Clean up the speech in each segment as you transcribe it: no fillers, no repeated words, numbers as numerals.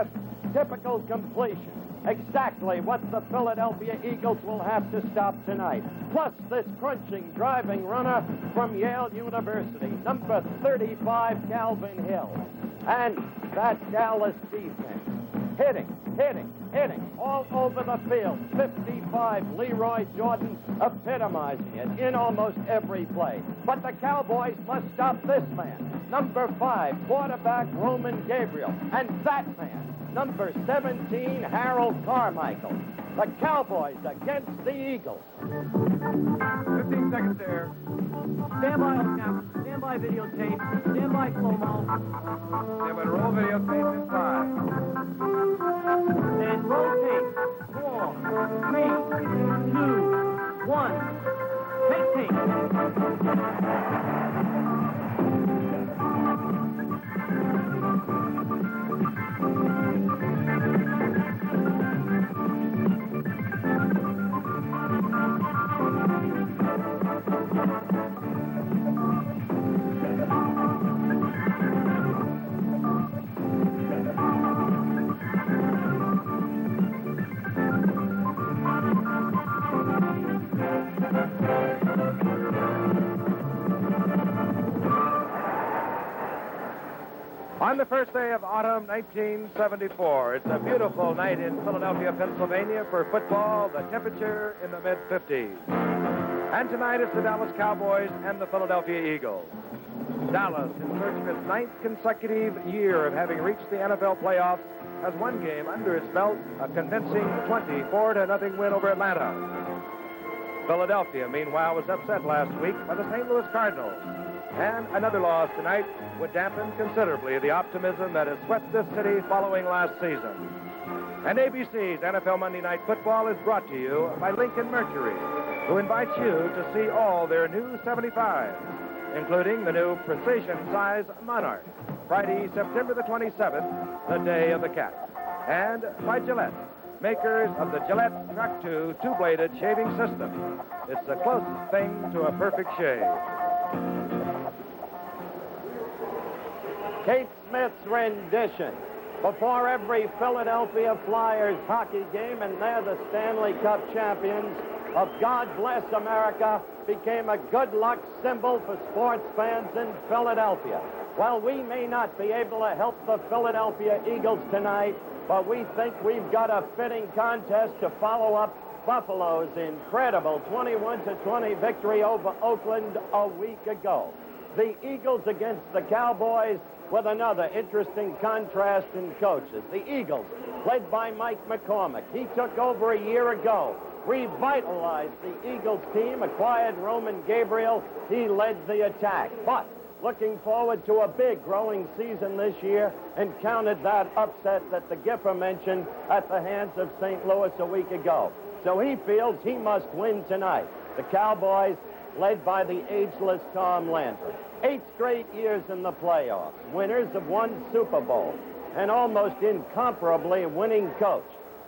pass, typical completion. Exactly what the Philadelphia Eagles will have to stop tonight. Plus this crunching, driving runner from Yale University, number 35, Calvin Hill. And that Dallas defense. Hitting all over the field. 55, Leroy Jordan epitomizing it in almost every play. But the Cowboys must stop this man, number 5, quarterback Roman Gabriel. And that man, number 17, Harold Carmichael. The Cowboys against the Eagles. 15 seconds there. Stand by on camera. Stand by videotape. Stand by slow-mo. Stand by to roll videotape in 5. And rotate. 4, 3, 2, 1. Take tape. On the first day of autumn 1974, it's a beautiful night in Philadelphia, Pennsylvania for football, the temperature in the mid-50s. And tonight it's the Dallas Cowboys and the Philadelphia Eagles. Dallas, in search of its 9th consecutive year of having reached the NFL playoffs, has one game under its belt, a convincing 24-0 win over Atlanta. Philadelphia, meanwhile, was upset last week by the St. Louis Cardinals. And another loss tonight would dampen considerably the optimism that has swept this city following last season. And ABC's NFL Monday Night Football is brought to you by Lincoln Mercury, who invites you to see all their new 75s, including the new precision-size Monarch, Friday, September the 27th, the day of the cat. And by Gillette, makers of the Gillette Track 2 two-bladed shaving system. It's the closest thing to a perfect shave. Kate Smith's rendition before every Philadelphia Flyers hockey game, and they're the Stanley Cup champions of God Bless America, became a good luck symbol for sports fans in Philadelphia. Well, we may not be able to help the Philadelphia Eagles tonight, but we think we've got a fitting contest to follow up Buffalo's incredible 21-20 victory over Oakland a week ago. The Eagles against the Cowboys with another interesting contrast in coaches. The Eagles, led by Mike McCormick. He took over a year ago, revitalized the Eagles team, acquired Roman Gabriel. He led the attack. But looking forward to a big growing season this year, encountered that upset that the Gipper mentioned at the hands of St. Louis a week ago. So he feels he must win tonight. The Cowboys, led by the ageless Tom Landry. 8 straight years in the playoffs, winners of 1 Super Bowl, and almost incomparably winning coach.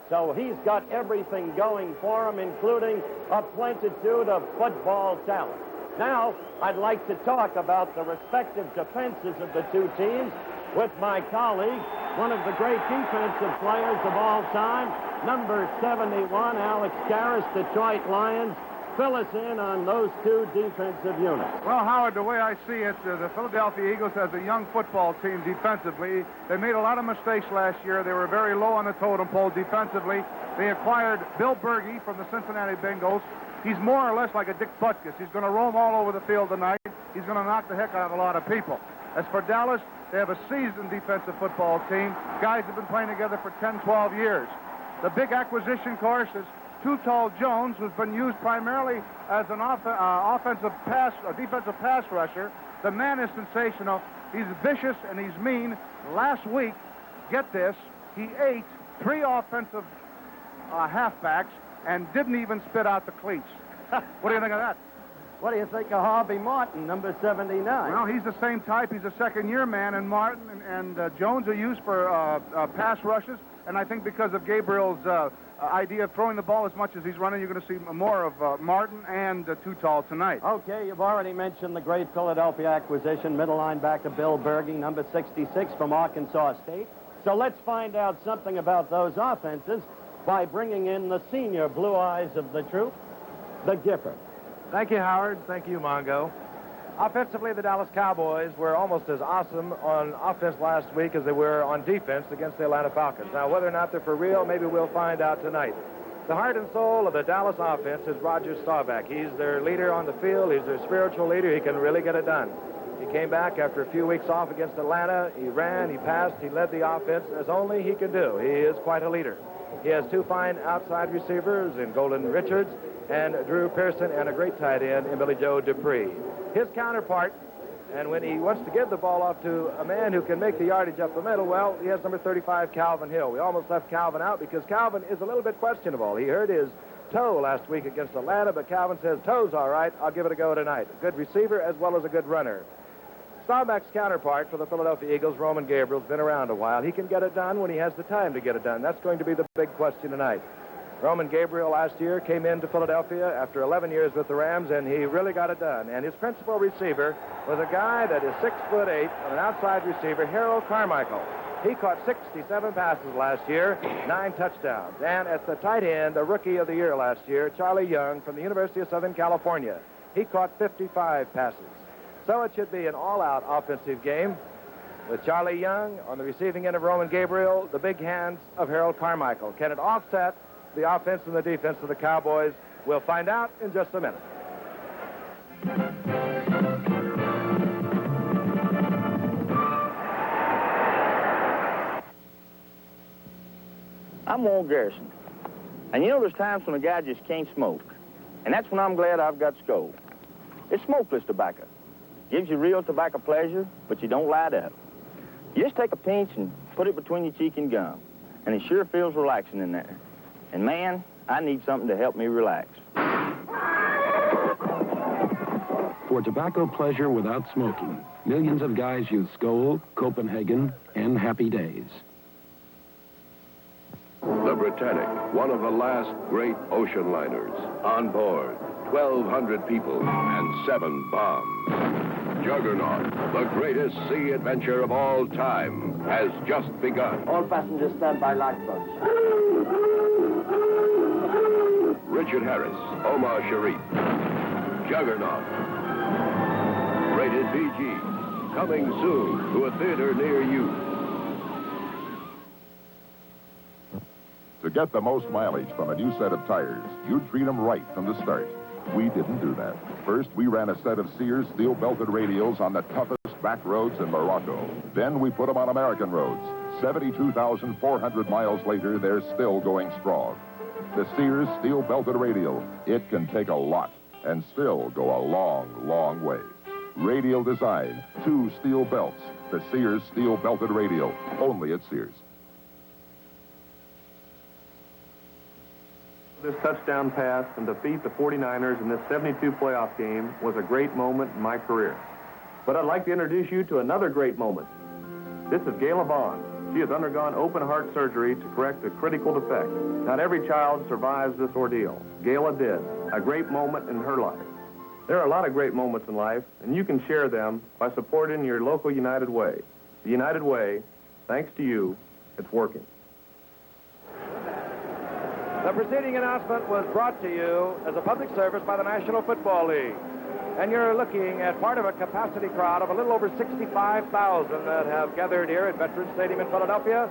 So he's got everything going for him, including a plentitude of football talent. Now, I'd like to talk about the respective defenses of the two teams with my colleague, one of the great defensive players of all time, number 71, Alex Karras, Detroit Lions. Fill us in on those two defensive units. Well, Howard, the way I see it, the Philadelphia Eagles has a young football team defensively. They made a lot of mistakes last year. They were very low on the totem pole defensively. They acquired Bill Berge from the Cincinnati Bengals. He's more or less like a Dick Butkus. He's going to roam all over the field tonight. He's going to knock the heck out of a lot of people. As for Dallas, they have a seasoned defensive football team. Guys have been playing together for 10, 12 years. The big acquisition, of course, is Too Tall Jones, who's been used primarily as an defensive pass rusher. The man is sensational. He's vicious and he's mean. Last week, get this, he ate 3 offensive halfbacks and didn't even spit out the cleats. What do you think of that? What do you think of Harvey Martin, number 79? Well, he's the same type. He's a second-year man, and Martin and Jones are used for pass rushes. And I think because of Gabriel's idea of throwing the ball as much as he's running, you're going to see more of Martin and Too Tall tonight. Okay, you've already mentioned the great Philadelphia acquisition, middle linebacker Bill Berge, number 66 from Arkansas State. So let's find out something about those offenses by bringing in the senior blue eyes of the troop, the Gipper. Thank you, Howard. Thank you, Mongo. Offensively, the Dallas Cowboys were almost as awesome on offense last week as they were on defense against the Atlanta Falcons. Now, whether or not they're for real, maybe we'll find out tonight. The heart and soul of the Dallas offense is Roger Staubach. He's their leader on the field. He's their spiritual leader. He can really get it done. He came back after a few weeks off against Atlanta. He ran, he passed, he led the offense as only he can do. He is quite a leader. He has two fine outside receivers in Golden Richards and Drew Pearson, and a great tight end in Billy Joe Dupree. His counterpart, and when he wants to give the ball off to a man who can make the yardage up the middle, well, he has number 35, Calvin Hill. We almost left Calvin out because Calvin is a little bit questionable. He hurt his toe last week against Atlanta, but Calvin says, toe's all right, I'll give it a go tonight. A good receiver as well as a good runner. Staubach's counterpart for the Philadelphia Eagles, Roman Gabriel's been around a while. He can get it done when he has the time to get it done. That's going to be the big question tonight. Roman Gabriel last year came into Philadelphia after 11 years with the Rams, and he really got it done. And his principal receiver was a guy that is 6'8", and an outside receiver, Harold Carmichael. He caught 67 passes last year, 9 touchdowns. And at the tight end, the rookie of the year last year, Charlie Young from the University of Southern California. He caught 55 passes. So it should be an all-out offensive game with Charlie Young on the receiving end of Roman Gabriel, the big hands of Harold Carmichael. Can it offset the offense and the defense of the Cowboys? We'll find out in just a minute. I'm Walt Garrison. And you know there's times when a guy just can't smoke. And that's when I'm glad I've got Skoal. It's smokeless tobacco. Gives you real tobacco pleasure, but you don't light up. You just take a pinch and put it between your cheek and gum. And it sure feels relaxing in there. And man, I need something to help me relax. For tobacco pleasure without smoking, millions of guys use Skoal, Copenhagen, and Happy Days. The Britannic, one of the last great ocean liners. On board, 1,200 people and 7 bombs. Juggernaut, the greatest sea adventure of all time, has just begun. All passengers stand by lifeboats. Richard Harris, Omar Sharif. Juggernaut. Rated PG. Coming soon to a theater near you. To get the most mileage from a new set of tires, you'd treat them right from the start. We didn't do that. First, we ran a set of Sears steel-belted radials on the toughest back roads in Morocco. Then we put them on American roads. 72,400 miles later, they're still going strong. The Sears steel-belted radial, it can take a lot and still go a long, long way. Radial design, 2 steel belts. The Sears steel-belted radial, only at Sears. This touchdown pass and defeat the 49ers in this 72 playoff game was a great moment in my career. But I'd like to introduce you to another great moment. This is Gayla Vaughn. She has undergone open heart surgery to correct a critical defect. Not every child survives this ordeal. Gayla did. A great moment in her life. There are a lot of great moments in life, and you can share them by supporting your local United Way. The United Way, thanks to you, it's working. The preceding announcement was brought to you as a public service by the National Football League. And you're looking at part of a capacity crowd of a little over 65,000 that have gathered here at Veterans Stadium in Philadelphia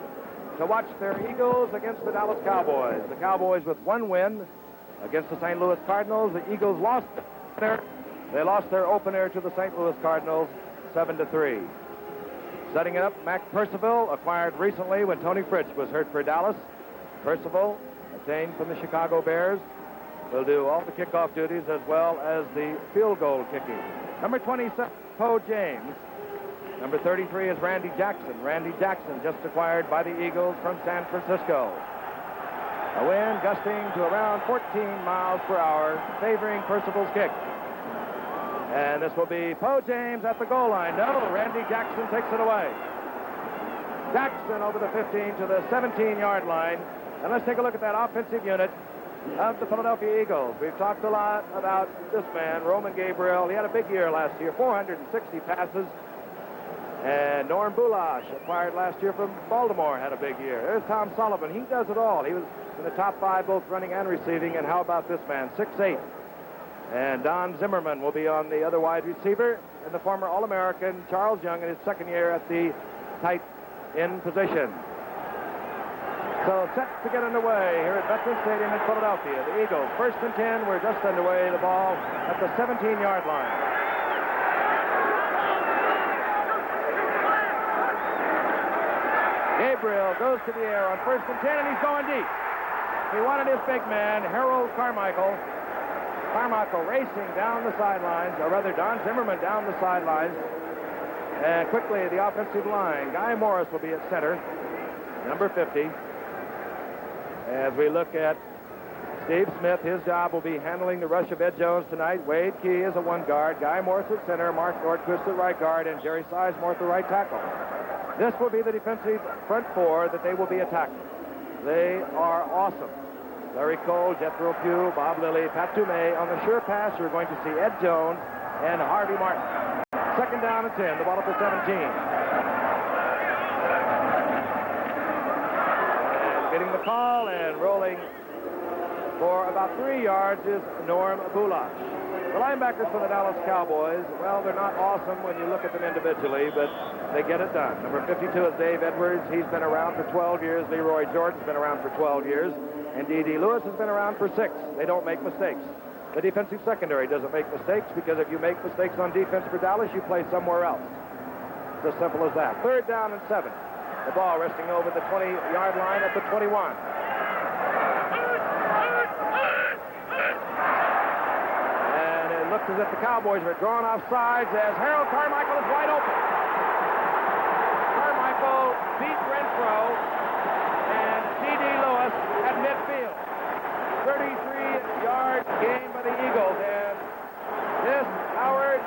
to watch their Eagles against the Dallas Cowboys. The Cowboys with 1 win against the St. Louis Cardinals. The Eagles lost their opener to the St. Louis Cardinals 7-3. Setting up, Mac Percival, acquired recently when Tony Fritsch was hurt for Dallas. Percival, obtained from the Chicago Bears, will do all the kickoff duties as well as the field goal kicking. Number 27, Poe James. Number 33 is Randy Jackson. Randy Jackson just acquired by the Eagles from San Francisco. A wind gusting to around 14 miles per hour, favoring Percival's kick. And this will be Poe James at the goal line. No, Randy Jackson takes it away. Jackson over the 15 to the 17-yard line. And let's take a look at that offensive unit of the Philadelphia Eagles. We've talked a lot about this man, Roman Gabriel. He had a big year last year, 460 passes. And Norm Bulash, acquired last year from Baltimore, had a big year. There's Tom Sullivan. He does it all. He was in the top 5 both running and receiving. And how about this man, 6'8". And Don Zimmerman will be on the other wide receiver, and the former All-American Charles Young in his second year at the tight end position. So set to get underway here at Veterans Stadium in Philadelphia. The Eagles, 1st and 10. We're just underway. The ball at the 17-yard line. Gabriel goes to the air on 1st and 10, and he's going deep. He wanted his big man, Harold Carmichael. Carmichael racing down the sidelines, or rather Don Zimmerman down the sidelines. And quickly, the offensive line. Guy Morris will be at center, number 50. As we look at Steve Smith, his job will be handling the rush of Ed Jones tonight. Wade Key is a 1 guard. Guy Morris at center, Mark Nordquist at right guard, and Jerry Sizemore at the right tackle. This will be the defensive front 4 that they will be attacking. They are awesome. Larry Cole, Jethro Pugh, Bob Lilly, Pat Toomey. On the sure pass, you're going to see Ed Jones and Harvey Martin. 2nd down and 10, the ball at the 17. And getting the call and rolling for about 3 yards is Norm Bulash. The linebackers for the Dallas Cowboys, well, they're not awesome when you look at them individually, but they get it done. Number 52 is Dave Edwards. He's been around for 12 years. Leroy Jordan's been around for 12 years. And D.D. Lewis has been around for 6. They don't make mistakes. The defensive secondary doesn't make mistakes, because if you make mistakes on defense for Dallas, you play somewhere else. It's as simple as that. 3rd down and 7. The ball resting over the 20-yard line at the 21. And it looks as if the Cowboys are drawn off sides as Harold Carmichael is wide open. Carmichael beat Renfro and D.D. Lewis at midfield. 33-yard gain by the Eagles, and this, Howard,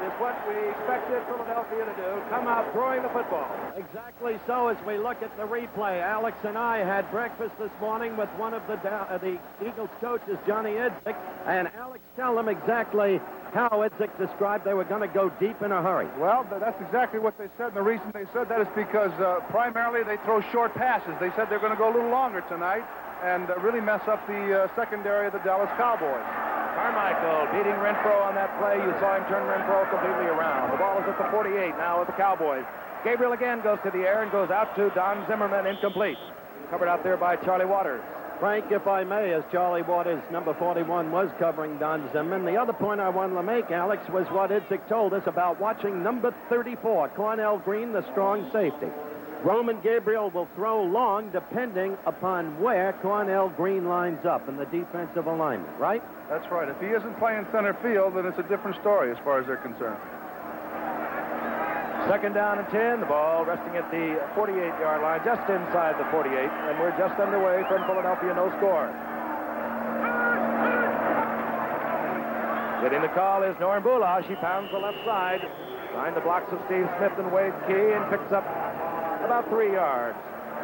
is what we expected Philadelphia to do, come out throwing the football. Exactly so. As we look at the replay, Alex and I had breakfast this morning with one of the Eagles coaches, Johnny Idzik, and Alex, tell them exactly how Idzik described they were going to go deep in a hurry. Well, that's exactly what they said, and the reason they said that is because primarily they throw short passes. They said they're going to go a little longer tonight and really mess up the secondary of the Dallas Cowboys. Carmichael beating Renfro on that play. You saw him turn Renfro completely around. The ball is at the 48 now with the Cowboys. Gabriel again goes to the air and goes out to Don Zimmerman, incomplete. Covered out there by Charlie Waters. Frank, if I may, as Charlie Waters, number 41, was covering Don Zimmerman, the other point I wanted to make, Alex, was what Idzik told us about watching number 34, Cornell Green, the strong safety. Roman Gabriel will throw long depending upon where Cornell Green lines up in the defensive alignment, right? That's right. If he isn't playing center field, then it's a different story as far as they're concerned. 2nd down and 10. The ball resting at the 48-yard line, just inside the 48, and we're just underway from Philadelphia, no score. Getting the call is Norm Bulash. He pounds the left side behind the blocks of Steve Smith and Wade Key and picks up about 3 yards.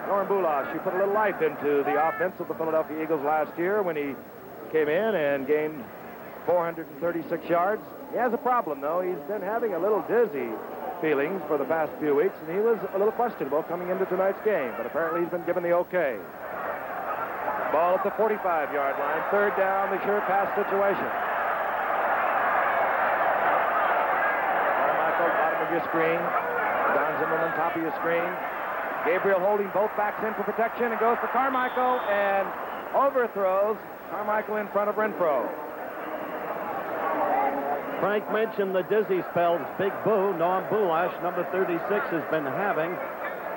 Norm Bulash, he put a little life into the offense of the Philadelphia Eagles last year when he came in and gained 436 yards. He has a problem, though. He's been having a little dizzy feelings for the past few weeks, and he was a little questionable coming into tonight's game, but apparently he's been given the okay. Ball at the 45-yard line. 3rd down, the sure pass situation. Carmichael, bottom of your screen. Don Zimmerman, top of your screen. Gabriel holding both backs in for protection and goes for Carmichael and overthrows Carmichael in front of Renfro. Frank mentioned the dizzy spells Big Boo, Norm Bulash, number 36, has been having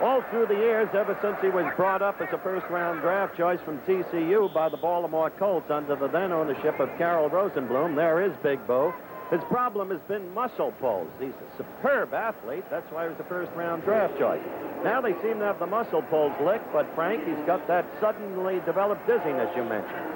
all through the years ever since he was brought up as a first-round draft choice from TCU by the Baltimore Colts under the then ownership of Carroll Rosenblum. There is Big Boo. His problem has been muscle pulls. He's a superb athlete. That's why he was a first-round draft choice. Now they seem to have the muscle pulls licked, but Frank, he's got that suddenly developed dizziness you mentioned.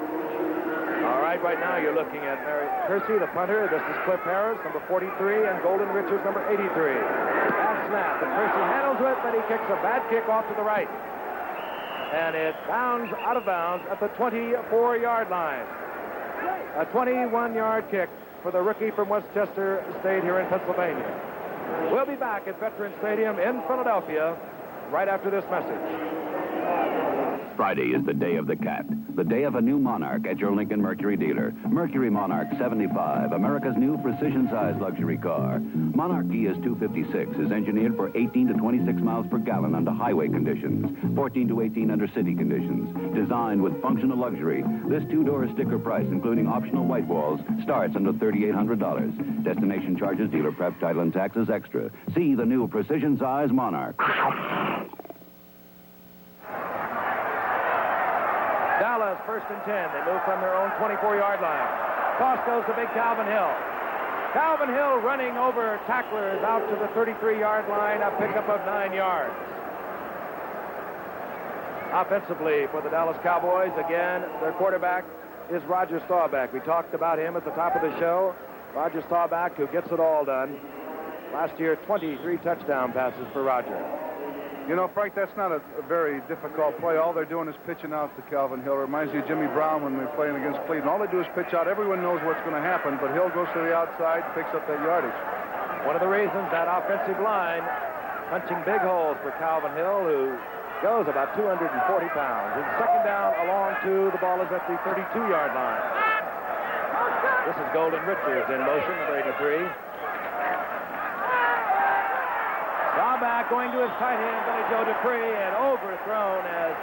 All right, right now you're looking at Mary Kersey, the punter. This is Cliff Harris, number 43, and Golden Richards, number 83. Off snap, and Kersey handles it, but he kicks a bad kick off to the right. And it bounds out of bounds at the 24-yard line. A 21-yard kick for the rookie from Westchester State here in Pennsylvania. We'll be back at Veterans Stadium in Philadelphia right after this message. Friday is the day of the cat, the day of a new Monarch at your Lincoln Mercury dealer. Mercury Monarch 75, America's new precision-sized luxury car. Monarch ES 256 is engineered for 18 to 26 miles per gallon under highway conditions, 14 to 18 under city conditions. Designed with functional luxury, this two-door sticker price, including optional white walls, starts under $3,800. Destination charges, dealer prep, title, and taxes extra. See the new precision-sized Monarch. Dallas, 1st and 10. They move from their own 24-yard line. Toss goes to big Calvin Hill. Calvin Hill running over tacklers out to the 33-yard line, a pickup of 9 yards. Offensively for the Dallas Cowboys, again, their quarterback is Roger Staubach. We talked about him at the top of the show. Roger Staubach, who gets it all done. Last year, 23 touchdown passes for Roger. You know, Frank, that's not a very difficult play. All they're doing is pitching out to Calvin Hill. It reminds you of Jimmy Brown when they're playing against Cleveland. All they do is pitch out. Everyone knows what's going to happen, but Hill goes to the outside, picks up that yardage. One of the reasons that offensive line punching big holes for Calvin Hill, who goes about 240 pounds. His second down along to the ball is at the 32-yard line. This is Golden Richards in motion, number 83. Staubach going to his tight end, Billy Joe Dupree, and overthrown as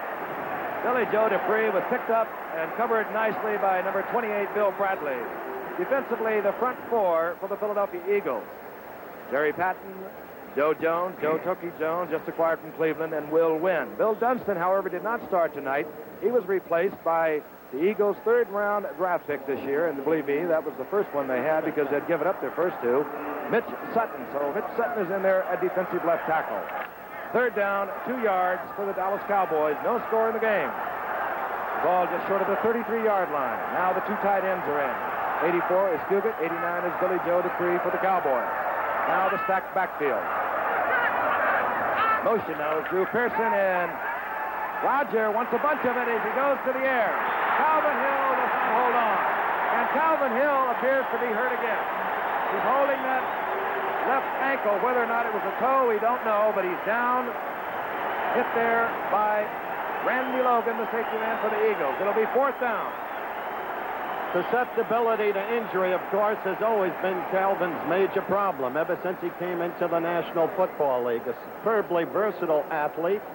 Billy Joe Dupree was picked up and covered nicely by number 28, Bill Bradley. Defensively, the front four for the Philadelphia Eagles. Jerry Patton, Joe Jones, Joe Tokey Jones, just acquired from Cleveland, and Will Wynn. Bill Dunston, however, did not start tonight. He was replaced by the Eagles' third-round draft pick this year, and believe me, that was the first one they had because they'd given up their first two, Mitch Sutton. So Mitch Sutton is in there at defensive left tackle. Third down, 2 yards for the Dallas Cowboys. No score in the game. The ball just short of the 33-yard line. Now the two tight ends are in. 84 is Fugit, 89 is Billy Joe Dupree for the Cowboys. Now the stacked backfield. Motion now is Drew Pearson, and Roger wants a bunch of it as he goes to the air. Calvin Hill doesn't hold on. And Calvin Hill appears to be hurt again. He's holding that left ankle. Whether or not it was a toe, we don't know, but he's down, hit there by Randy Logan, the safety man for the Eagles. It'll be 4th down. Susceptibility to injury, of course, has always been Calvin's major problem ever since he came into the National Football League. A superbly versatile athlete,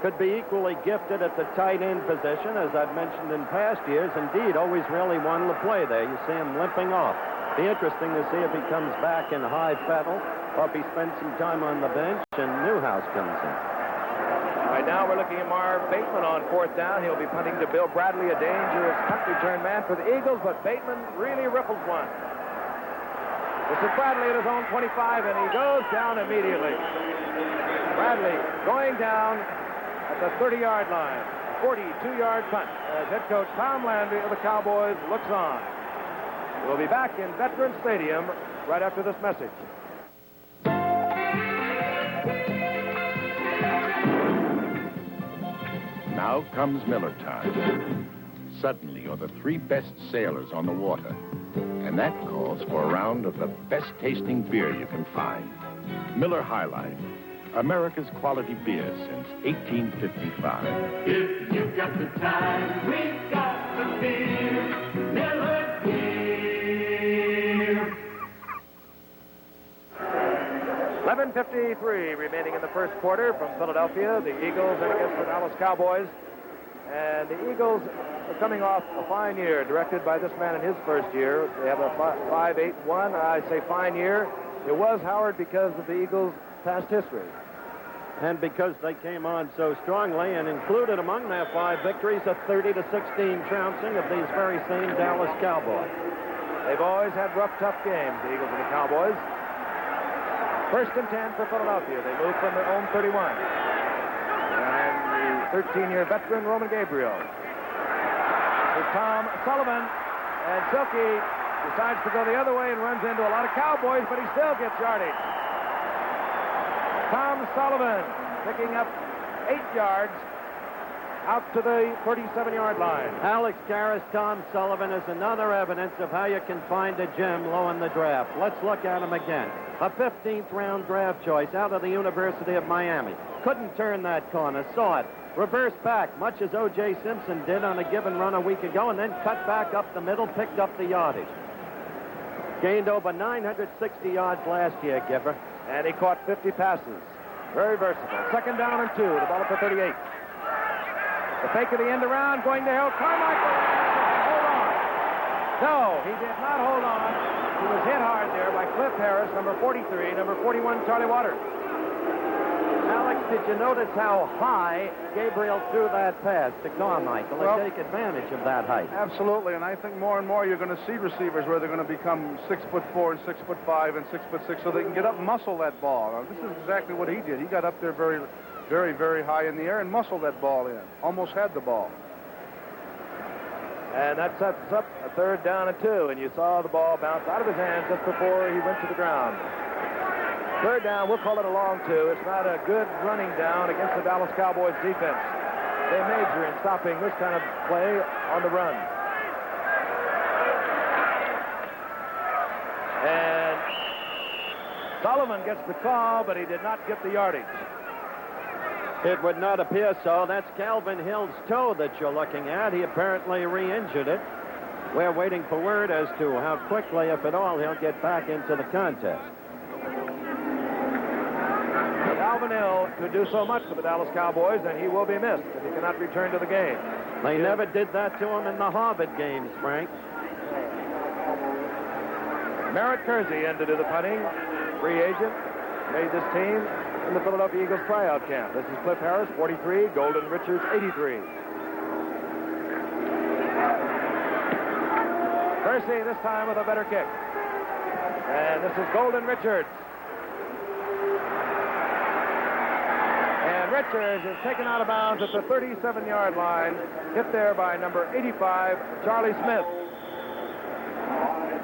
could be equally gifted at the tight end position, as I've mentioned in past years. Indeed, always really wanted to play there. You see him limping off. Be interesting to see if he comes back in high fettle or if he spends some time on the bench and Newhouse comes in. All right, now we're looking at Marv Bateman on 4th down. He'll be punting to Bill Bradley, a dangerous punt return man for the Eagles, but Bateman really ripples one. This is Bradley at his own 25, and he goes down immediately. Bradley going down at the 30-yard line. 42-yard punt as head coach Tom Landry of the Cowboys looks on. We'll be back in Veterans Stadium right after this message. Now comes Miller time. Suddenly, you're the 3 best sailors on the water. And that calls for a round of the best-tasting beer you can find. Miller High Life, America's quality beer since 1855. If you've got the time, we've got the beer. Miller beer. 11:53 remaining in the first quarter from Philadelphia. The Eagles in against the Dallas Cowboys. And the Eagles are coming off a fine year, directed by this man in his first year. They have a 5-8-1. I say fine year. It was, Howard, because of the Eagles' past history. And because they came on so strongly, and included among their 5 victories a 30-16 trouncing of these very same Dallas Cowboys. They've always had rough, tough games, the Eagles and the Cowboys. 1st and 10 for Philadelphia. They move from their own 31. And the 13-year veteran, Roman Gabriel. With Tom Sullivan, and Silky decides to go the other way and runs into a lot of Cowboys, but he still gets yardage. Tom Sullivan picking up 8 yards out to the 37-yard line. Alex Karras, Tom Sullivan is another evidence of how you can find a gem low in the draft. Let's look at him again. A 15th round draft choice out of the University of Miami. Couldn't turn that corner, saw it. Reversed back, much as O.J. Simpson did on a given run a week ago, and then cut back up the middle, picked up the yardage. Gained over 960 yards last year, Gibber. And he caught 50 passes. Very versatile. Second down and 2. The ball at the 38. The fake of the end around, going to Hill. Carmichael. Hold on. No, he did not hold on. He was hit hard there by Cliff Harris, number 43, number 41, Charlie Waters. Alex, did you notice how high Gabriel threw that pass to Carmichael and take advantage of that height? Absolutely, and I think more and more you're going to see receivers where they're going to become 6'4" and 6'5" and 6'6", so they can get up and muscle that ball. Now, this is exactly what he did. He got up there very, very, very high in the air and muscled that ball in. Almost had the ball. And that sets up a third down and 2, and you saw the ball bounce out of his hands just before he went to the ground. Third down, we'll call it a long 2. It's not a good running down against the Dallas Cowboys defense. They major in stopping this kind of play on the run. And Sullivan gets the call, but he did not get the yardage. It would not appear so. That's Calvin Hill's toe that you're looking at. He apparently re-injured it. We're waiting for word as to how quickly, if at all, he'll get back into the contest. Calvin Hill could do so much for the Dallas Cowboys, and he will be missed if he cannot return to the game. They never did that to him in the Harvard games, Frank. Merritt Kersey in to do the punting. Free agent. Made this team in the Philadelphia Eagles tryout camp. This is Cliff Harris, 43. Golden Richards, 83. Kersey this time with a better kick. And this is Golden Richards. And Richards is taken out of bounds at the 37-yard line, hit there by number 85, Charlie Smith.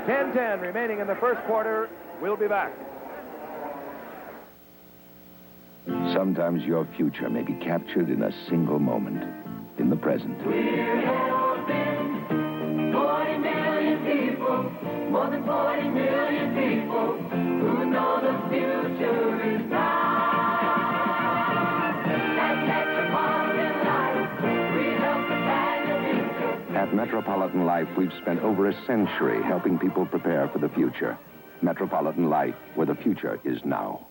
10-10 remaining in the first quarter. We'll be back. Sometimes your future may be captured in a single moment, in the present. We're hoping 40 million people, more than 40 million people, who know the future is now. At Metropolitan Life, we've spent over a century helping people prepare for the future. Metropolitan Life, where the future is now.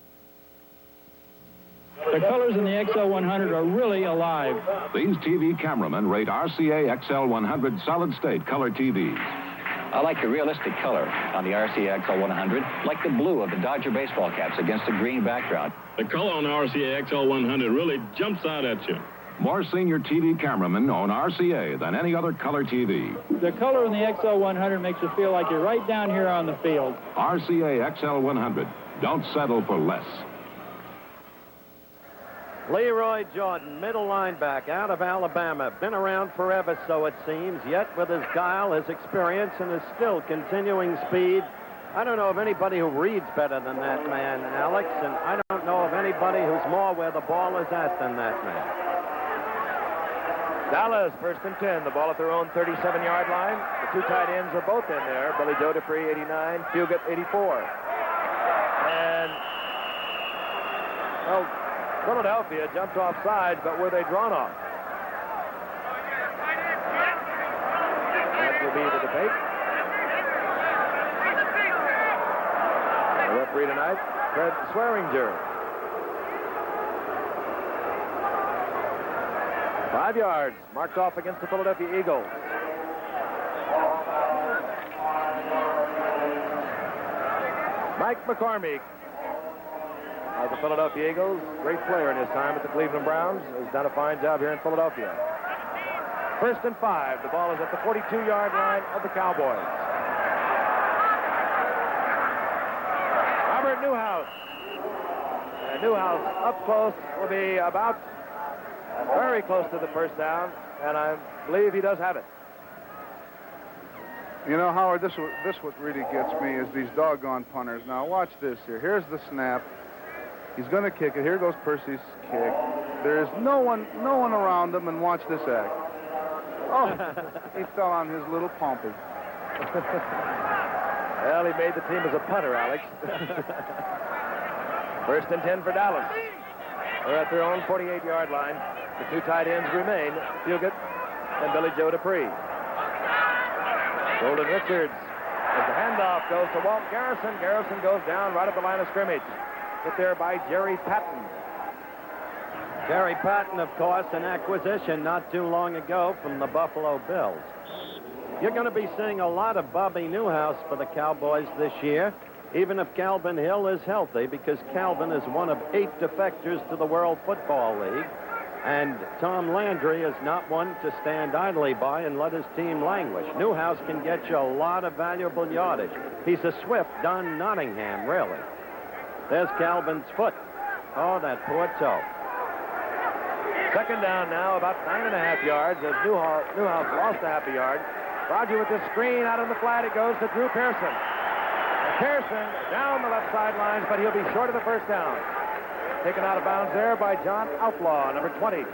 The colors in the XL100 are really alive. These TV cameramen rate RCA XL100 solid-state color TVs. I like the realistic color on the RCA XL100, like the blue of the Dodger baseball caps against a green background. The color on the RCA XL100 really jumps out at you. More senior TV cameramen own RCA than any other color TV. The color in the XL100 makes you feel like you're right down here on the field. RCA XL100. Don't settle for less. Leroy Jordan, middle linebacker out of Alabama. Been around forever, so it seems, yet with his guile, his experience, and his still continuing speed. I don't know of anybody who reads better than that man, Alex, and I don't know of anybody who's more where the ball is at than that man. Dallas, first and 10. The ball at their own 37-yard line. The two tight ends are both in there. Billy Joe Dupree, 89. Fugit, 84. And, well, Philadelphia jumped off sides, but were they drawn off? That will be the debate. The referee tonight, Fred Swearinger. 5 yards, marked off against the Philadelphia Eagles. Mike McCormick of the Philadelphia Eagles, great player in his time at the Cleveland Browns, has done a fine job here in Philadelphia. First and 5, the ball is at the 42-yard line of the Cowboys. Robert Newhouse. And Newhouse up close will be about very close to the first down, and I believe he does have it. You know, Howard, this what really gets me is these doggone punters. Now, watch this here. Here's the snap. He's going to kick it. Here goes Percy's kick. There's no one around him, and watch this act. Oh, he fell on his little pompey. Well, he made the team as a punter, Alex. 1st and 10 for Dallas. They're at their own 48-yard line. The two tight ends remain, Fugit and Billy Joe Dupree. Golden Richards, as the handoff goes to Walt Garrison. Garrison goes down right at the line of scrimmage. Hit there by Jerry Patton. Jerry Patton, of course, an acquisition not too long ago from the Buffalo Bills. You're going to be seeing a lot of Bobby Newhouse for the Cowboys this year, even if Calvin Hill is healthy, because Calvin is one of 8 defectors to the World Football League. And Tom Landry is not one to stand idly by and let his team languish. Newhouse can get you a lot of valuable yardage. He's a swift Don Nottingham, really. There's Calvin's foot. Oh, that poor toe. 2nd down now, about 9.5 yards, as Newhouse lost a half a yard. Roger with the screen out on the flat. It goes to Drew Pearson. And Pearson down the left sidelines, but he'll be short of the 1st down. Taken out of bounds there by John Outlaw, number 20.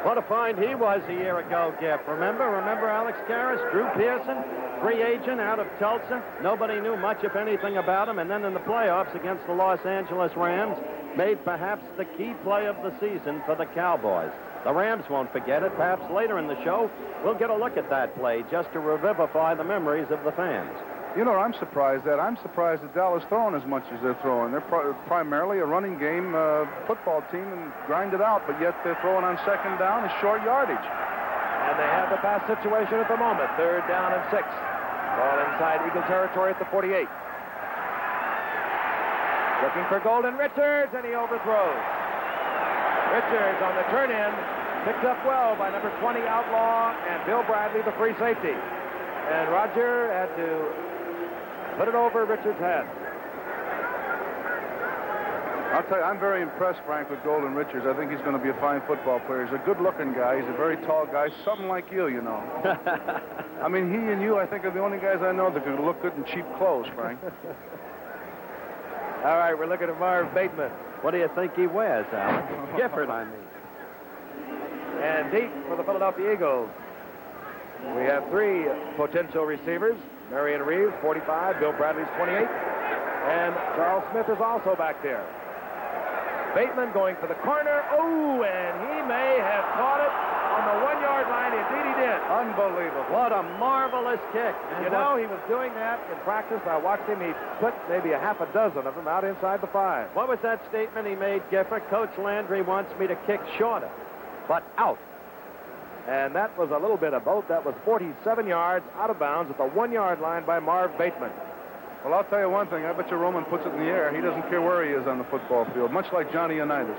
What a find he was a year ago, Giff. Remember Alex Karras? Drew Pearson, free agent out of Tulsa. Nobody knew much, if anything, about him. And then in the playoffs against the Los Angeles Rams, made perhaps the key play of the season for the Cowboys. The Rams won't forget it. Perhaps later in the show, we'll get a look at that play just to revivify the memories of the fans. You know, I'm surprised that Dallas throwing as much as they're throwing. They're primarily a running game football team and grind it out, but yet they're throwing on 2nd down and short yardage. And they have the pass situation at the moment. 3rd down and 6. Ball inside Eagle territory at the 48. Looking for Golden Richards, and he overthrows. Richards on the turn-in, picked up well by number 20 Outlaw and Bill Bradley, the free safety. And Roger had to put it over Richards' head. I'll tell you, I'm very impressed, Frank, with Golden Richards. I think he's going to be a fine football player. He's a good-looking guy. He's a very tall guy, something like you know. I mean, he and you, I think, are the only guys I know that can look good in cheap clothes, Frank. All right, we're looking at Marv Bateman. What do you think he wears, Alex? Gifford, I mean. And deep for the Philadelphia Eagles. We have 3 potential receivers. Marion Reeves, 45. Bill Bradley's 28. And Charles Smith is also back there. Bateman going for the corner. Oh, and he may have caught it on the 1-yard line. Indeed he did. Unbelievable. What a marvelous kick. And he was doing that in practice. I watched him. He put maybe a half a dozen of them out inside the 5. What was that statement he made, Gifford? Coach Landry wants me to kick shorter, but out. And that was a little bit of both. That was 47 yards out of bounds at the 1-yard line by Marv Bateman. Well, I'll tell you one thing. I bet you Roman puts it in the air. He doesn't care where he is on the football field, much like Johnny Unitas.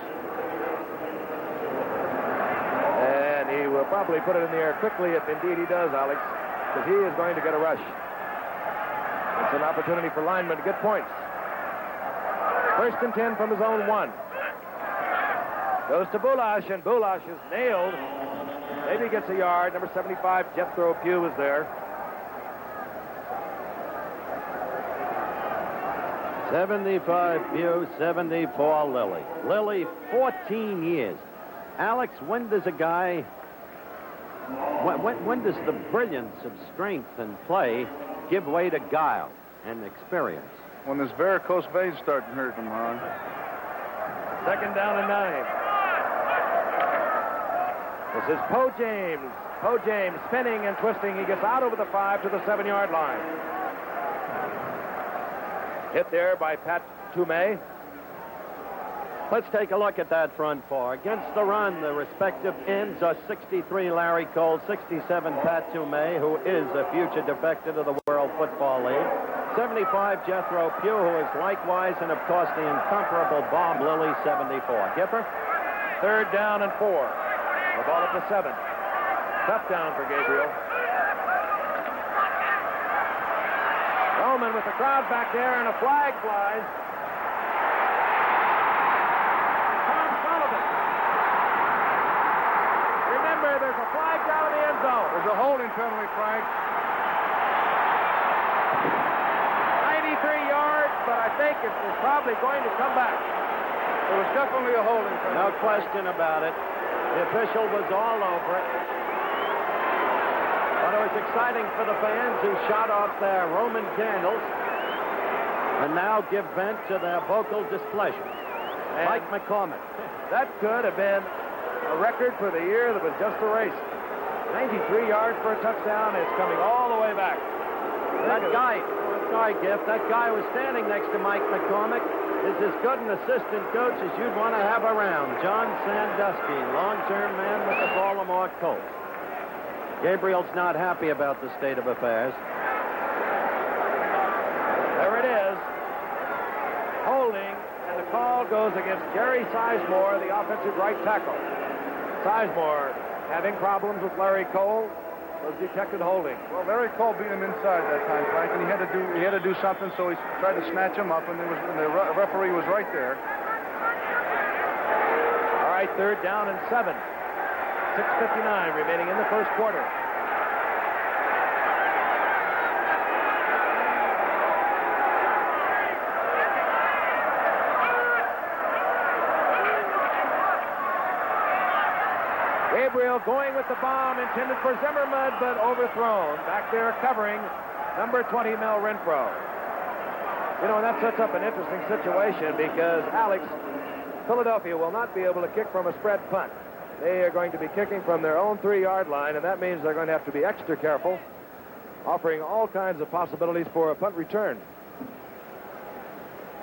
And he will probably put it in the air quickly if indeed he does, Alex, because he is going to get a rush. It's an opportunity for linemen to get points. 1st and 10 from his own 1. Goes to Bulash, and Bulash is nailed. Maybe gets a yard. Number 75, Jethro Pugh, is there. 75 Pugh, 74 Lilly. Lilly, 14 years. Alex, when does a guy... When does the brilliance of strength and play give way to guile and experience? When this varicose veins starting hurting him, huh? 2nd down and 9. This is Poe James. Poe James spinning and twisting. He gets out over the 5 to the 7-yard line. Hit there by Pat Toomey. Let's take a look at that front 4. Against the run, the respective ends are 63 Larry Cole, 67 Pat Toomey, who is a future defector to the World Football League, 75 Jethro Pugh, who is likewise, and of course the incomparable Bob Lilly, 74. Gipper? 3rd down and 4. The ball at the 7. Tough down for Gabriel. Roman with the crowd back there, and a flag flies. Tom Sullivan. Remember, there's a flag down in the end zone. There's a holding penalty, Frank. 93 yards. but I think it's probably going to come back. It was definitely a holding. No question about it. The official was all over it. But it was exciting for the fans who shot off their Roman candles and now give vent to their vocal displeasure. And Mike McCormick. that could have been a record for the year that was just erased. 93 yards for a touchdown. It's coming all the way back. That guy, sorry, Giff, that guy who was standing next to Mike McCormick is as good an assistant coach as you'd want to have around. John Sandusky, long-term man with the Baltimore Colts. Gabriel's not happy about the state of affairs. There it is. Holding, and the call goes against Jerry Sizemore, the offensive right tackle. Sizemore, having problems with Larry Cole, was detected holding. Well, Larry Cole beat him inside that time, Frank, and he had to do something, so he tried to snatch him up, and the referee was right there. All right, 3rd down and 7. 6:59 remaining in the first quarter. Gabriel going with the bomb intended for Zimmerman, but overthrown. Back there covering number 20, Mel Renfro. You know, that sets up an interesting situation because, Alex, Philadelphia will not be able to kick from a spread punt. They are going to be kicking from their own 3-yard line, and that means they're going to have to be extra careful, offering all kinds of possibilities for a punt return.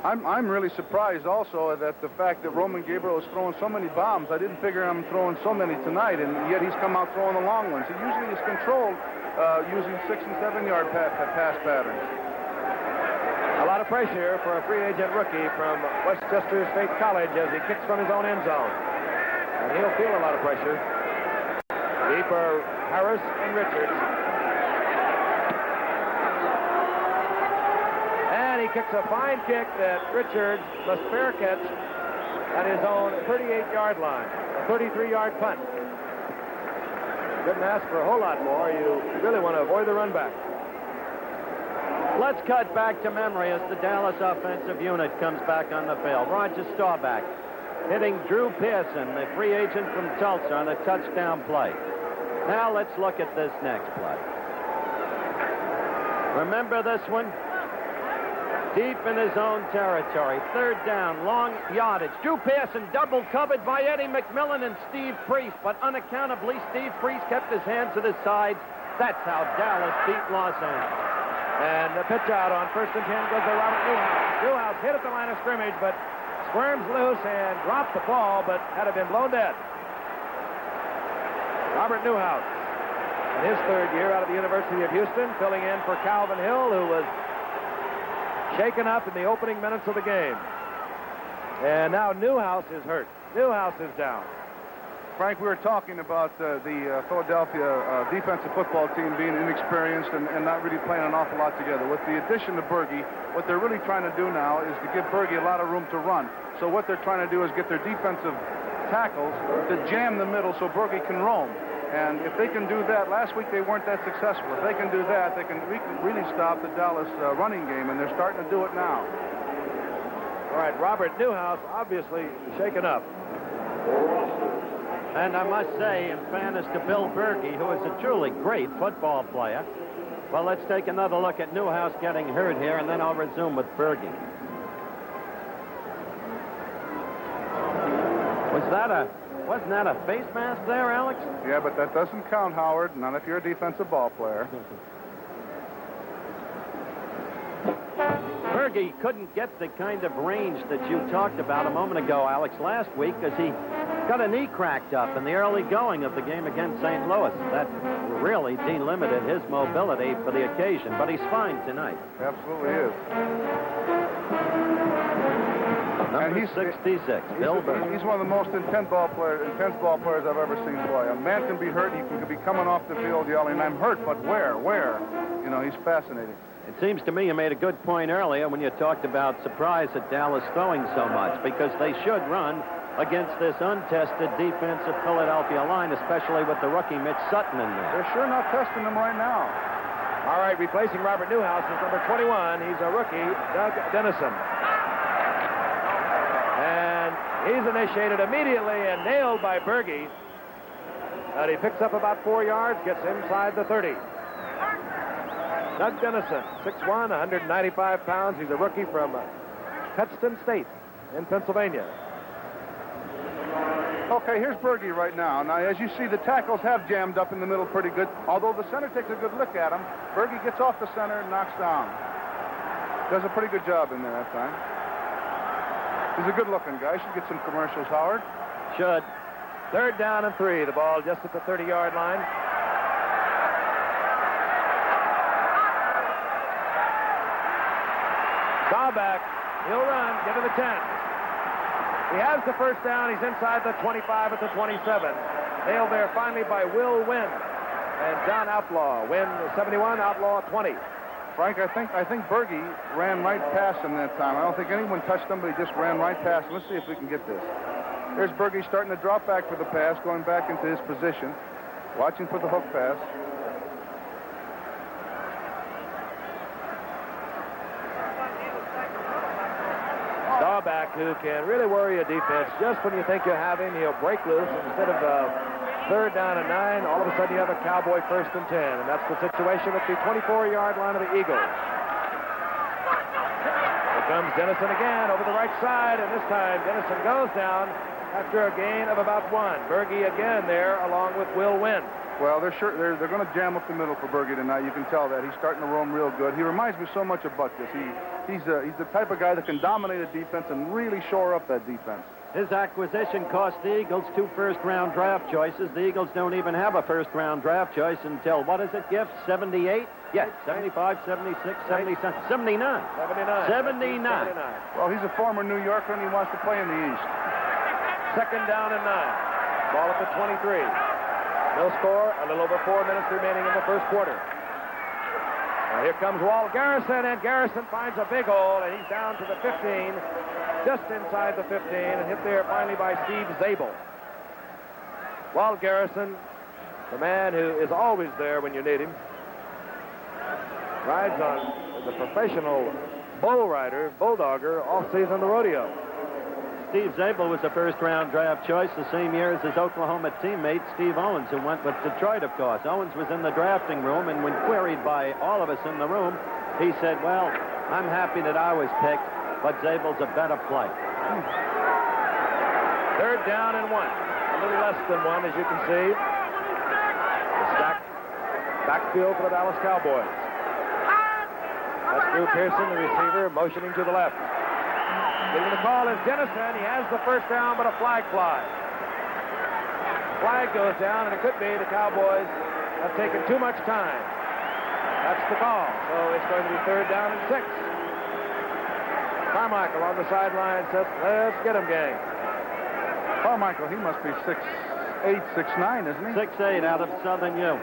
I'm really surprised also at the fact that Roman Gabriel is throwing so many bombs. I didn't figure him throwing so many tonight, and yet he's come out throwing the long ones. He usually is controlled using 6- and 7-yard pass patterns. A lot of pressure for a free agent rookie from Westchester State College as he kicks from his own end zone. And he'll feel a lot of pressure. Deep are Harris and Richards. And he kicks a fine kick that Richards must fair catch at his own 38-yard line. A 33-yard punt. Couldn't ask for a whole lot more. You really want to avoid the run back. Let's cut back to memory as the Dallas offensive unit comes back on the field. Roger Staubach hitting Drew Pearson, the free agent from Tulsa, on a touchdown play. Now let's look at this next play. Remember this one? Deep in his own territory. 3rd down, long yardage. Drew Pearson double covered by Eddie McMillan and Steve Priest, but unaccountably Steve Priest kept his hands at his sides. That's how Dallas beat Los Angeles. And the pitch out on 1st and 10 goes to Robert Newhouse. Newhouse hit at the line of scrimmage, but squirms loose and dropped the ball, but had it been blown dead. Robert Newhouse, in his 3rd year out of the University of Houston, filling in for Calvin Hill, who was shaken up in the opening minutes of the game. And now Newhouse is hurt. Newhouse is down. Frank, we were talking about the Philadelphia defensive football team being inexperienced and not really playing an awful lot together. With the addition of Berge, what they're really trying to do now is to give Berge a lot of room to run. So what they're trying to do is get their defensive tackles to jam the middle so Berge can roam. And if they can do that, last week they weren't that successful. If they can do that, they can really stop the Dallas running game, and they're starting to do it now. All right, Robert Newhouse obviously shaken up. And I must say, in fairness to Bill Berge, who is a truly great football player. Well, let's take another look at Newhouse getting hurt here, and then I'll resume with Berge. Wasn't that a face mask there, Alex? Yeah, but that doesn't count, Howard. Not if you're a defensive ball player. Berge couldn't get the kind of range that you talked about a moment ago, Alex, last week, because he got a knee cracked up in the early going of the game against St. Louis. That really delimited his mobility for the occasion, but he's fine tonight. Absolutely is. Number 66, Bill Berge. He's one of the most intense ball players I've ever seen play. A man can be hurt. He can be coming off the field yelling, "I'm hurt," but where? You know, he's fascinating. It seems to me you made a good point earlier when you talked about surprise at Dallas throwing so much, because they should run against this untested defensive Philadelphia line, especially with the rookie Mitch Sutton in there. They're sure not testing them right now. All right, replacing Robert Newhouse is number 21. He's a rookie, Doug Dennison. And he's initiated immediately and nailed by Berge. And he picks up about 4 yards, gets inside the 30. Doug Dennison, 6'1", 195 pounds. He's a rookie from Petston State in Pennsylvania. Okay, here's Berge right now. Now, as you see, the tackles have jammed up in the middle pretty good. Although the center takes a good look at him, Berge gets off the center and knocks down. Does a pretty good job in there that time. He's a good-looking guy. Should get some commercials, Howard. Should. 3rd down and 3. The ball just at the 30-yard line. Staubach, he'll run, get to the 10. He has the first down. He's inside the 25 at the 27. Nailed there finally by Will Wynn and John Outlaw. Wynn 71, Outlaw 20. Frank, I think Berge ran right past him that time. I don't think anyone touched him, but he just ran right past him. Let's see if we can get this. There's Berge starting to drop back for the pass, going back into his position, watching for the hook pass. Staubach, who can really worry a defense. Just when you think you have him, he'll break loose. Instead of 3rd down and 9, all of a sudden you have a Cowboy 1st and 10. And that's the situation at the 24-yard line of the Eagles. Here comes Dennison again over the right side, and this time Dennison goes down after a gain of about 1. Berge again there along with Will Wynn. Well, they're going to jam up the middle for Berge tonight. You can tell that. He's starting to roam real good. He reminds me so much of Butkus. He's the type of guy that can dominate a defense and really shore up that defense. His acquisition cost the Eagles 2 first-round draft choices. The Eagles don't even have a first-round draft choice until, what is it, Giff? 78? Yes, 75, 76, 77, 79. 79. Well, he's a former New Yorker, and he wants to play in the East. 2nd down and 9. Ball at the 23. No score, a little over 4 minutes remaining in the first quarter. Now here comes Walt Garrison, and Garrison finds a big hole, and he's down to the 15, just inside the 15, and hit there finally by Steve Zabel. Walt Garrison, the man who is always there when you need him, rides on the professional bull rider, bulldogger, all season the rodeo. Steve Zabel was a first-round draft choice the same year as his Oklahoma teammate, Steve Owens, who went with Detroit, of course. Owens was in the drafting room, and when queried by all of us in the room, he said, well, I'm happy that I was picked, but Zabel's a better play. 3rd down and 1. A little less than 1, as you can see. The stacked backfield for the Dallas Cowboys. That's Drew Pearson, the receiver, motioning to the left. Giving the call is Dennison. He has the first down, but a flag flies. Flag goes down, and it could be the Cowboys have taken too much time. That's the call. So it's going to be 3rd down and 6. Carmichael on the sideline says, let's get him, gang. Carmichael, he must be 6'8", 6'9", isn't he? 6'8" out of Southern U.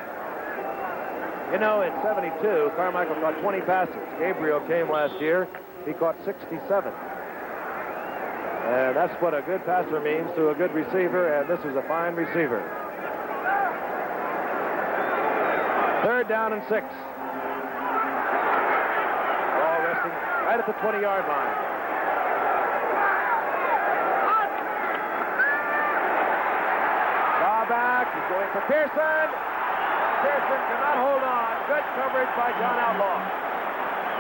You know, in 72, Carmichael caught 20 passes. Gabriel came last year. He caught 67. And that's what a good passer means to a good receiver, and this is a fine receiver. 3rd down and 6. Ball resting right at the 20-yard line. Staubach is going for Pearson. Pearson cannot hold on. Good coverage by John Outlaw.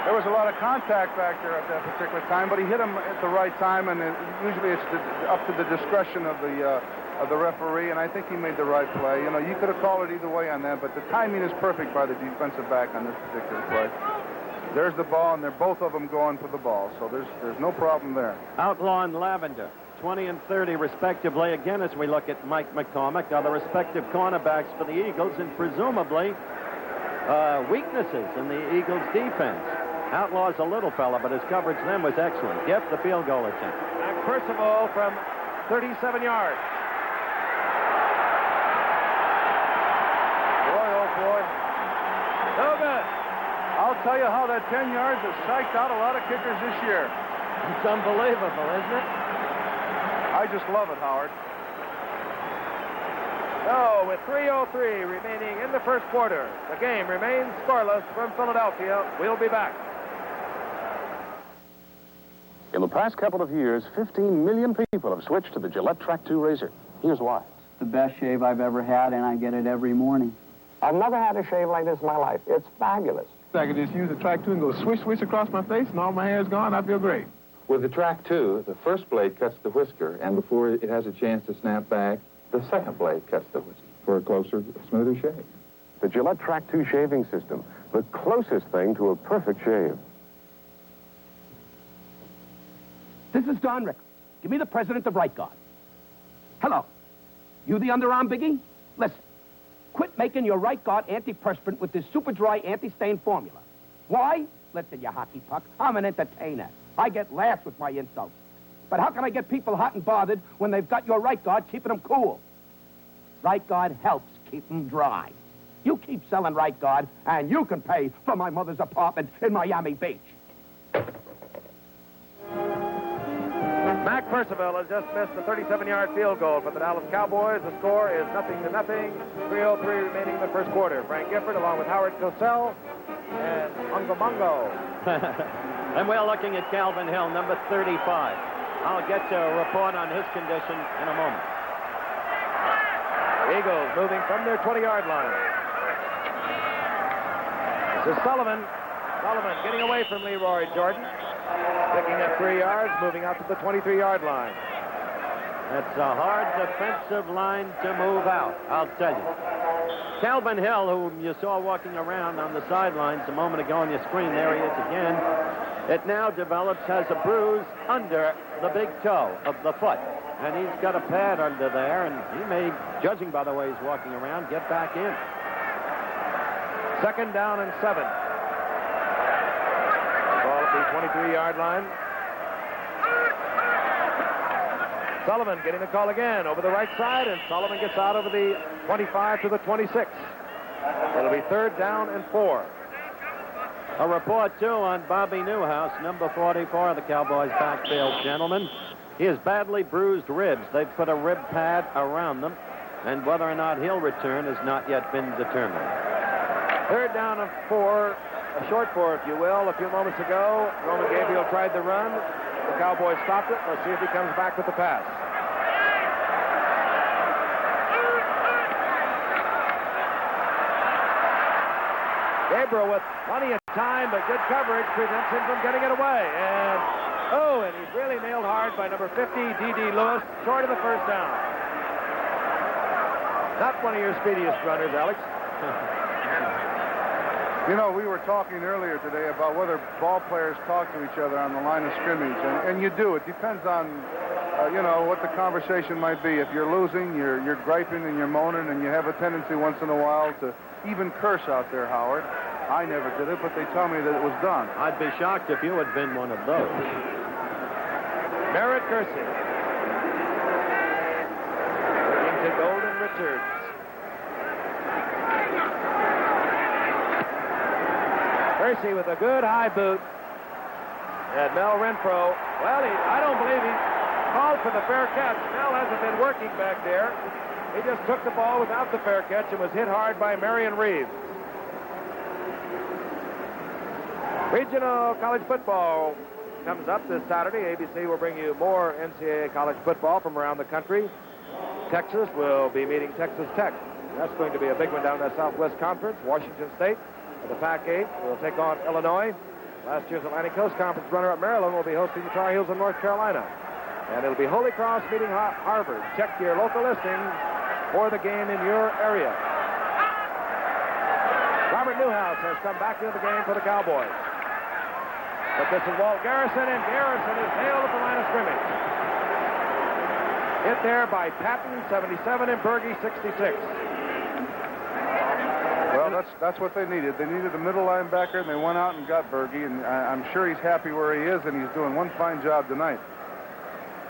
There was a lot of contact back there at that particular time, but he hit him at the right time, and usually it's up to the discretion of the referee, and I think he made the right play. You know, you could have called it either way on that, but the timing is perfect by the defensive back on this particular play. There's the ball, and they're both of them going for the ball, so there's no problem there. Outlaw and Lavender, 20 and 30 respectively. Again, as we look at Mike McCormick, are the respective cornerbacks for the Eagles, and presumably weaknesses in the Eagles' defense. Outlaw's a little fella, but his coverage then was excellent. Giff, the field goal attempt. And Percival from 37 yards. Boy, oh boy. No good. I'll tell you how that 10 yards has psyched out a lot of kickers this year. It's unbelievable, isn't it? I just love it, Howard. So, with 3:03 remaining in the first quarter, the game remains scoreless from Philadelphia. We'll be back. In the past couple of years, 15 million people have switched to the Gillette Track 2 razor. Here's why. The best shave I've ever had, and I get it every morning. I've never had a shave like this in my life. It's fabulous. I can just use the Track 2 and go swish, swish across my face, and all my hair's gone. I feel great. With the Track 2, the first blade cuts the whisker, and before it has a chance to snap back, the second blade cuts the whisker for a closer, smoother shave. The Gillette Track 2 shaving system, the closest thing to a perfect shave. This is Don Rickles. Give me the president of Right Guard. Hello. You the underarm biggie? Listen. Quit making your Right Guard antiperspirant with this super dry anti-stain formula. Why? Listen, you hockey puck. I'm an entertainer. I get laughs with my insults. But how can I get people hot and bothered when they've got your Right Guard keeping them cool? Right Guard helps keep them dry. You keep selling Right Guard, and you can pay for my mother's apartment in Miami Beach. Mac Percival has just missed a 37-yard field goal for the Dallas Cowboys. The score is 0-0. 3:03 remaining in the first quarter. Frank Gifford along with Howard Cosell and Mungo Mungo. And we're looking at Calvin Hill, number 35. I'll get you a report on his condition in a moment. Eagles moving from their 20-yard line. This is Sullivan. Sullivan getting away from Leroy Jordan. Picking up 3 yards, moving out to the 23-yard line. It's a hard defensive line to move out, I'll tell you. Calvin Hill, whom you saw walking around on the sidelines a moment ago on your screen, there he is again. It now develops, has a bruise under the big toe of the foot. And he's got a pad under there, and he may, judging by the way he's walking around, get back in. 2nd down and 7. Ball at the 23-yard line. Sullivan getting the call again over the right side, and Sullivan gets out over the 25 to the 26. It'll be 3rd down and 4. A report, too, on Bobby Newhouse, number 44 of the Cowboys' backfield gentleman. He has badly bruised ribs. They've put a rib pad around them, and whether or not he'll return has not yet been determined. 3rd down and 4, a short 4, if you will. A few moments ago, Roman Gabriel tried the run. The Cowboys stopped it. Let's see if he comes back with the pass. Gabriel with plenty of time, but good coverage prevents him from getting it away. And he's really nailed hard by number 50, D.D. Lewis, short of the 1st down. Not one of your speediest runners, Alex. You know, we were talking earlier today about whether ball players talk to each other on the line of scrimmage, and you do. It depends on, what the conversation might be. If you're losing, you're griping and you're moaning, and you have a tendency once in a while to even curse out there, Howard. I never did it, but they tell me that it was done. I'd be shocked if you had been one of those. Merritt Kersey. Looking to Golden Richards. Kersey with a good high boot. And Mel Renfro, well, I don't believe he called for the fair catch. Mel hasn't been working back there. He just took the ball without the fair catch and was hit hard by Marion Reeves. Regional college football comes up this Saturday. ABC will bring you more NCAA college football from around the country. Texas will be meeting Texas Tech. That's going to be a big one down in the Southwest Conference. Washington State, the Pac-8, will take on Illinois. Last year's Atlantic Coast Conference runner-up Maryland will be hosting the Tar Heels of North Carolina. And it'll be Holy Cross meeting Harvard. Check your local listings for the game in your area. Robert Newhouse has come back into the game for the Cowboys. But this is Walt Garrison, and Garrison is nailed at the line of scrimmage. Hit there by Patton, 77, and Berge, 66. Well, that's what they needed. They needed a middle linebacker, and they went out and got Berge, and I'm sure he's happy where he is, and he's doing one fine job tonight.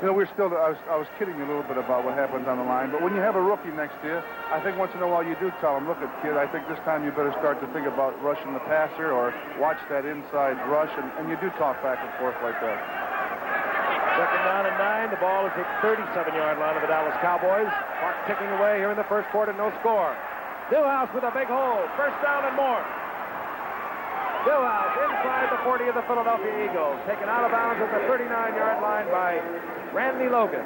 You know, I was kidding you a little bit about what happens on the line, but when you have a rookie next to you, I think once in a while you do tell him, look, kid, I think this time you better start to think about rushing the passer or watch that inside rush, and you do talk back and forth like that. Second down and 9. The ball is at 37-yard line of the Dallas Cowboys. Clock ticking away here in the first quarter. No score. Newhouse with a big hole. First down and more. Newhouse inside the 40 of the Philadelphia Eagles. Taken out of bounds at the 39-yard line by Randy Logan.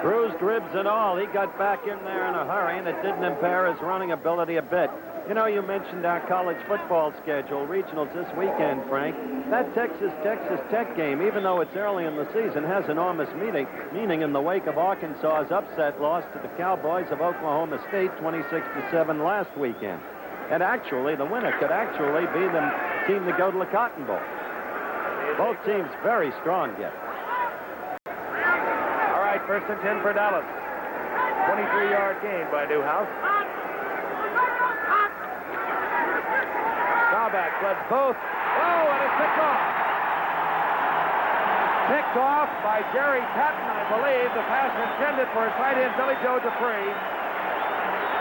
Bruised ribs and all, he got back in there in a hurry, and it didn't impair his running ability a bit. You know, you mentioned our college football schedule, regionals this weekend, Frank. That Texas Tech game, even though it's early in the season, has enormous meaning in the wake of Arkansas's upset loss to the Cowboys of Oklahoma State 26-7 last weekend. And actually, the winner could actually be the team to go to the Cotton Bowl. Both teams very strong yet. All right, first and 10 for Dallas. 23-yard gain by Newhouse. Staubach floods both. Oh, and it's picked off. Picked off by Jerry Patton, I believe. The pass intended for his tight end, Billy Joe Dupree.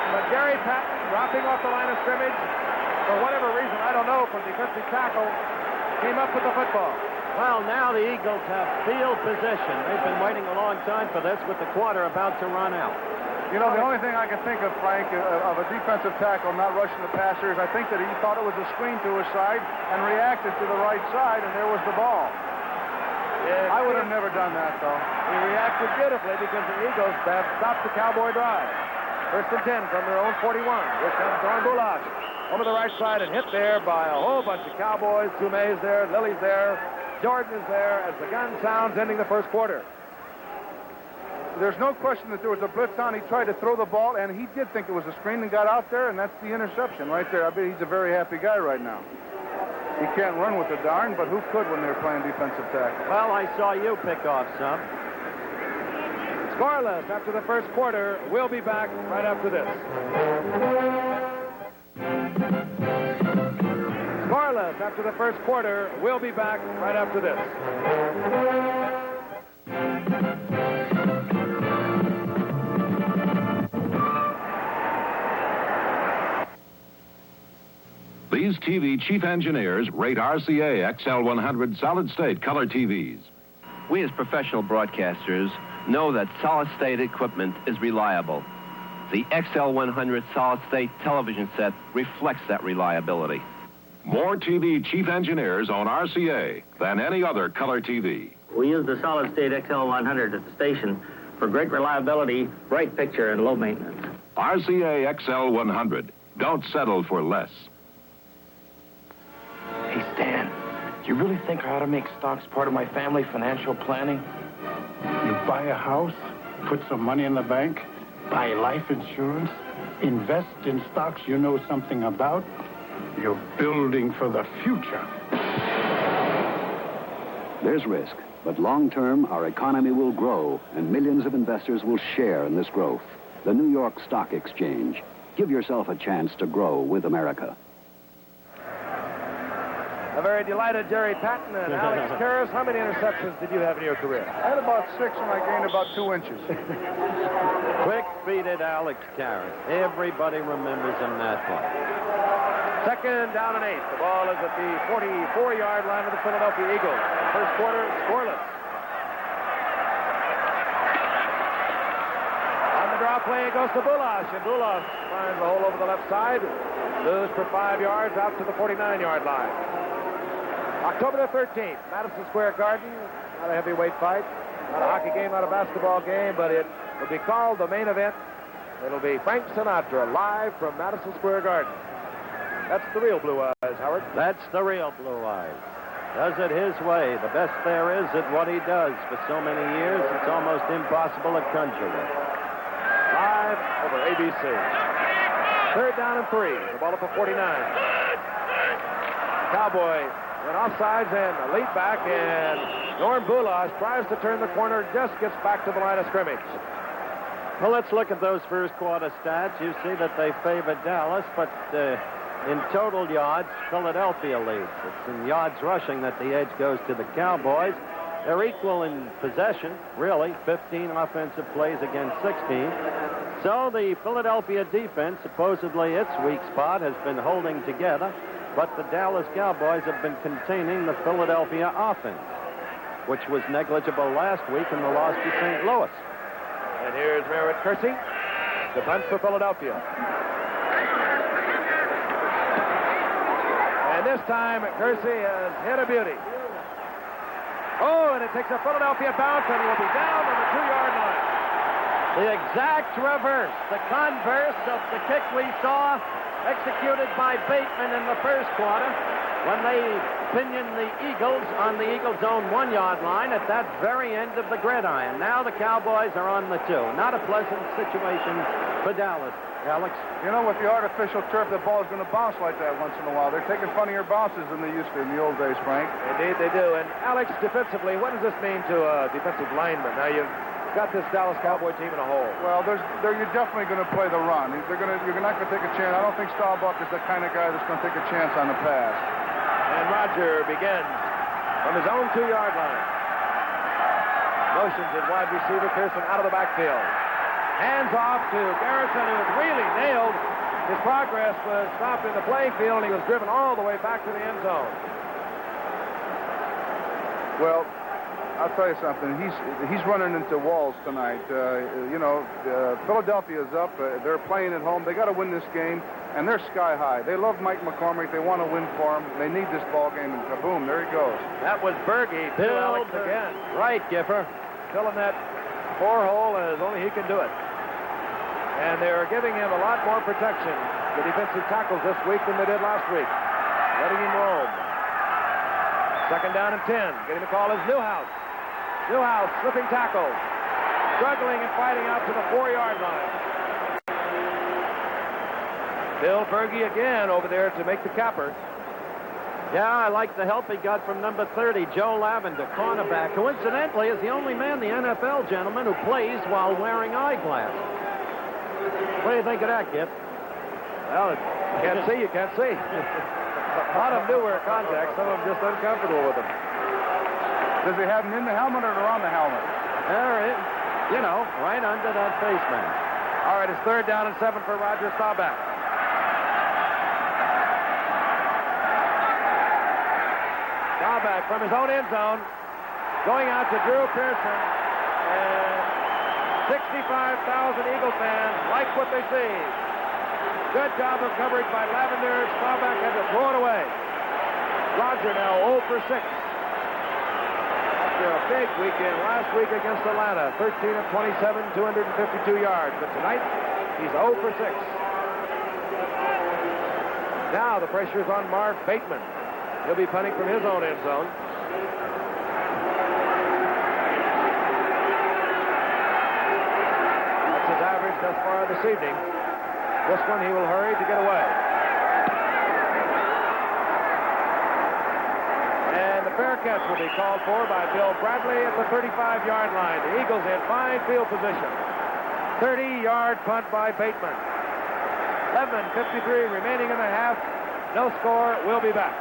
But Jerry Patton, dropping off the line of scrimmage, for whatever reason, I don't know, from defensive tackle, came up with the football. Well, now the Eagles have field position. They've been waiting a long time for this with the quarter about to run out. You know, the only thing I can think of, Frank, of a defensive tackle not rushing the passer is I think that he thought it was a screen to his side and reacted to the right side, and there was the ball. Yeah, I would have never done that, though. He reacted beautifully because the Eagles have stopped the Cowboy drive. First and 10 from their own 41. Here comes Dorn Bulash over the right side and hit there by a whole bunch of Cowboys. Toumé's there, Lily's there, Jordan is there as the gun sounds, ending the first quarter. There's no question that there was a blitz on. He tried to throw the ball, and he did think it was a screen and got out there, and that's the interception right there. I bet he's a very happy guy right now. He can't run with the darn, but who could when they're playing defensive tackle? Well, I saw you pick off some. Scoreless after the first quarter. We'll be back right after this. Scoreless after the first quarter. We'll be back right after this. These TV chief engineers rate RCA XL100 solid-state color TVs. We as professional broadcasters know that solid-state equipment is reliable. The XL100 solid-state television set reflects that reliability. More TV chief engineers own RCA than any other color TV. We use the solid-state XL100 at the station for great reliability, bright picture, and low maintenance. RCA XL100. Don't settle for less. Hey, Stan, you really think I ought to make stocks part of my family financial planning? You buy a house, put some money in the bank, buy life insurance, invest in stocks you know something about. You're building for the future. There's risk, but long-term, our economy will grow, and millions of investors will share in this growth. The New York Stock Exchange. Give yourself a chance to grow with America. A very delighted Jerry Patton and Alex Karras. How many interceptions did you have in your career? I had about 6 and I gained about 2 inches. Quick-feeted Alex Karras. Everybody remembers him that one. Second down and 8. The ball is at the 44-yard line of the Philadelphia Eagles. First quarter, scoreless. On the draw play, it goes to Bulash, and Bulash finds a hole over the left side. Lose for 5 yards out to the 49-yard line. October the 13th, Madison Square Garden. Not a heavyweight fight, not a hockey game, not a basketball game, but it will be called the main event. It'll be Frank Sinatra live from Madison Square Garden. That's the real Blue Eyes, Howard. That's the real Blue Eyes. Does it his way. The best there is at what he does for so many years, it's almost impossible to conjure with. Live over ABC. Third down and 3. The ball up for 49. Cowboy went offsides and a lead back, and Norm Bulash tries to turn the corner, just gets back to the line of scrimmage. Well, let's look at those first quarter stats. You see that they favor Dallas, but in total yards, Philadelphia leads. It's in yards rushing that the edge goes to the Cowboys. They're equal in possession, really, 15 offensive plays against 16. So the Philadelphia defense, supposedly its weak spot, has been holding together, but the Dallas Cowboys have been containing the Philadelphia offense. which was negligible last week in the loss to St. Louis. And here's Merritt Kersey, the punt for Philadelphia. And this time, Kersey has hit a beauty. Oh, and it takes a Philadelphia bounce, and he'll be down on the 2-yard line. The exact reverse, the converse of the kick we saw executed by Bateman in the first quarter when they pinioned the Eagles on the Eagles' own 1-yard line at that very end of the gridiron. Now the Cowboys are on the 2. Not a pleasant situation for Dallas. Alex? You know, with the artificial turf, the ball is going to bounce like that once in a while. They're taking funnier bounces than they used to in the old days, Frank. Indeed, they do. And Alex, defensively, what does this mean to a defensive lineman? Now, you've got this Dallas Cowboy team in a hole. Well, you're definitely going to play the run. You're not going to take a chance. I don't think Staubach is the kind of guy that's going to take a chance on the pass. And Roger begins from his own 2-yard line. Motions his wide receiver Pearson out of the backfield. Hands off to Garrison, who was really nailed. His progress was stopped in the playing field, and he was driven all the way back to the end zone. Well, I'll tell you something. He's running into walls tonight. Philadelphia is up. They're playing at home. They got to win this game, and they're sky high. They love Mike McCormick. They want to win for him. They need this ball game, and kaboom, there he goes. That was Berge. Bill again. Right, Giffer. Filling that 4-hole as only he can do it. And they're giving him a lot more protection, the defensive tackles this week, than they did last week. Letting him roam. 2nd down and 10. Getting the call is Newhouse. Newhouse, slipping tackle. Struggling and fighting out to the 4-yard line. Bill Berge again over there to make the capper. Yeah, I like the help he got from number 30, Joe Lavender, cornerback, who incidentally is the only man in the NFL, gentlemen, who plays while wearing eyeglasses. What do you think of that, Gip? Well, you can't see, you can't see. A lot of them do wear contacts. Some of them just uncomfortable with them. Does he have them in the helmet or around the helmet? There, right under that face mask. All right, it's 3rd down and 7 for Roger Staubach. Staubach from his own end zone, going out to Drew Pearson. And 65,000 Eagle fans like what they see. Good job of coverage by Lavender. Staubach had to throw it away. Roger now 0 for 6. After a big weekend last week against Atlanta. 13 of 27, 252 yards. But tonight, he's 0 for 6. Now the pressure's on Marv Bateman. He'll be punting from his own end zone. That's his average thus far this evening. This one he will hurry to get away. And the fair catch will be called for by Bill Bradley at the 35-yard line. The Eagles in fine field position. 30-yard punt by Bateman. 11:53 remaining in the half. No score. We'll be back.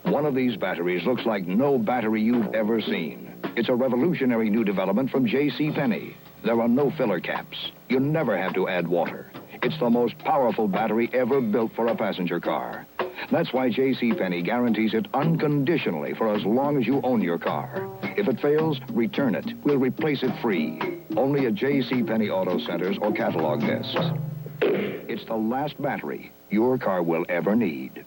One of these batteries looks like no battery you've ever seen. It's a revolutionary new development from J.C. Penney. There are no filler caps. You never have to add water. It's the most powerful battery ever built for a passenger car. That's why J.C. Penney guarantees it unconditionally for as long as you own your car. If it fails, return it. We'll replace it free. Only at J.C. Penney Auto Centers or catalog desks. It's the last battery your car will ever need.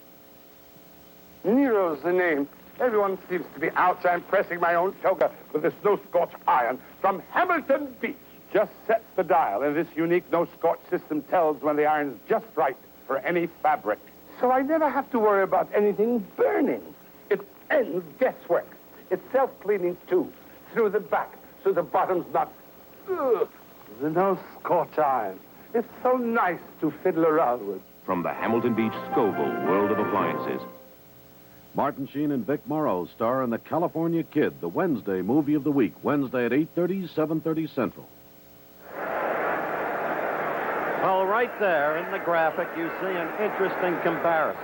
Nero's the name. Everyone seems to be out. I'm pressing my own toga with this no-scorch iron from Hamilton Beach. Just set the dial, and this unique no-scorch system tells when the iron's just right for any fabric. So I never have to worry about anything burning. It ends guesswork. It's self-cleaning, too, through the back, so the bottom's not... Ugh, the no-scorch iron. It's so nice to fiddle around with. From the Hamilton Beach Scoville world of appliances. Martin Sheen and Vic Morrow star in The California Kid, the Wednesday movie of the week. Wednesday at 8:30, 7:30 Central. Well, right there in the graphic, you see an interesting comparison.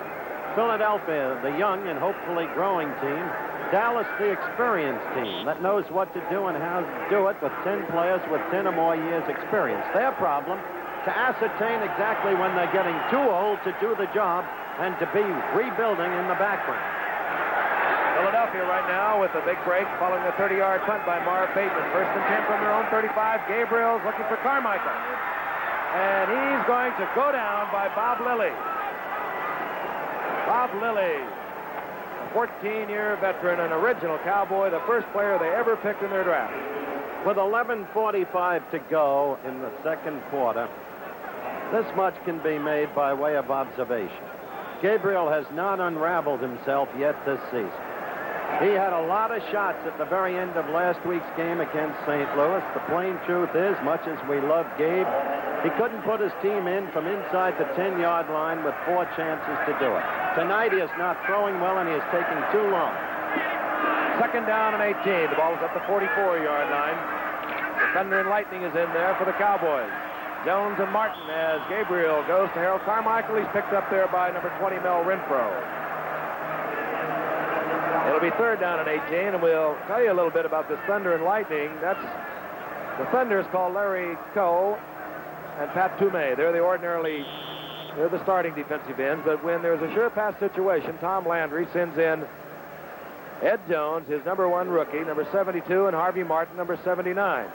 Philadelphia, the young and hopefully growing team. Dallas, the experienced team that knows what to do and how to do it with 10 players with 10 or more years experience. Their problem, to ascertain exactly when they're getting too old to do the job and to be rebuilding in the background. The Philadelphia right now with a big break following a 30-yard punt by Marv Bateman. First and 10 from their own 35. Gabriel's looking for Carmichael. And he's going to go down by Bob Lilly. Bob Lilly, a 14-year veteran, an original Cowboy, the first player they ever picked in their draft. With 11:45 to go in the second quarter, this much can be made by way of observation. Gabriel has not unraveled himself yet this season. He had a lot of shots at the very end of last week's game against St. Louis. The plain truth is, much as we love Gabe, he couldn't put his team in from inside the 10-yard line with 4 chances to do it. Tonight he is not throwing well, and he is taking too long. Second down and 18. The ball is at the 44-yard line. The Thunder and Lightning is in there for the Cowboys. Jones and Martin as Gabriel goes to Harold Carmichael. He's picked up there by number 20, Mel Renfro. It'll be third down and 18, and we'll tell you a little bit about this Thunder and Lightning. The Thunder is called Larry Coe and Pat Toomey. They're the starting defensive ends, but when there's a sure pass situation, Tom Landry sends in Ed Jones, his number 1 rookie, number 72, and Harvey Martin, number 79.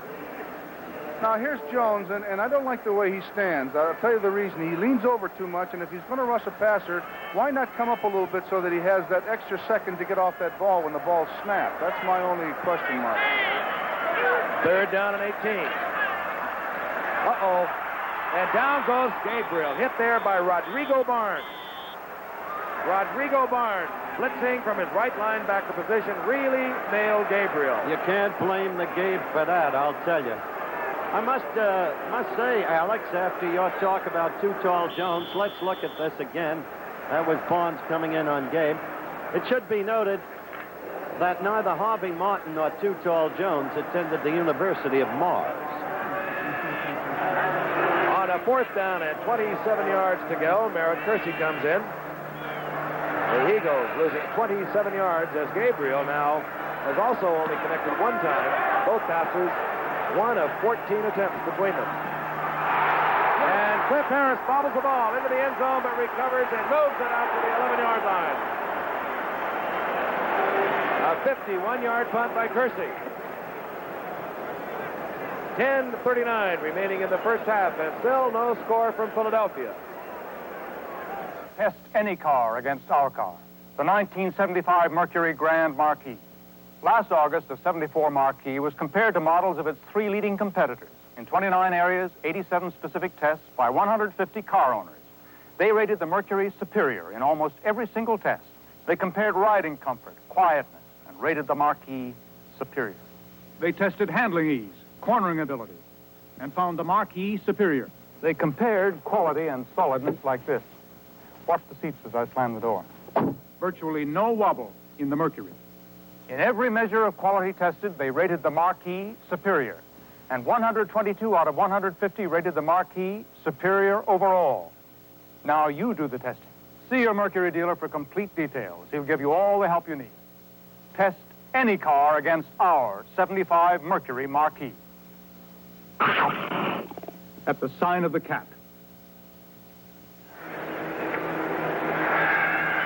Now, here's Jones, and I don't like the way he stands. I'll tell you the reason. He leans over too much, and if he's going to rush a passer, why not come up a little bit so that he has that extra second to get off that ball when the ball's snapped? That's my only question mark. Third down and 18. Uh-oh. And down goes Gabriel, hit there by Rodrigo Barnes. Rodrigo Barnes, blitzing from his right linebacker position, really nailed Gabriel. You can't blame the Gabe for that, I'll tell you. I must say, Alex, after your talk about Too Tall Jones, let's look at this again. That was Barnes coming in on Gabe. It should be noted that neither Harvey Martin nor Too Tall Jones attended the University of Mars. On a fourth down and 27 yards to go, Merritt Kersey comes in. The Eagles losing 27 yards as Gabriel now has also only connected 1 time. Both passes, 1 of 14 attempts between them. And Cliff Harris bobbles the ball into the end zone, but recovers and moves it out to the 11-yard line. A 51-yard punt by Kersey. 10:39 remaining in the first half, and still no score from Philadelphia. Test any car against our car, the 1975 Mercury Grand Marquis. Last August, the 74 Marquis was compared to models of its 3 leading competitors in 29 areas, 87 specific tests by 150 car owners. They rated the Mercury superior in almost every single test. They compared riding comfort, quietness, and rated the Marquis superior. They tested handling ease, cornering ability, and found the Marquis superior. They compared quality and solidness like this. Watch the seats as I slam the door. Virtually no wobble in the Mercury. In every measure of quality tested, they rated the Marquis superior. And 122 out of 150 rated the Marquis superior overall. Now you do the testing. See your Mercury dealer for complete details. He'll give you all the help you need. Test any car against our 75 Mercury Marquis. At the sign of the cat.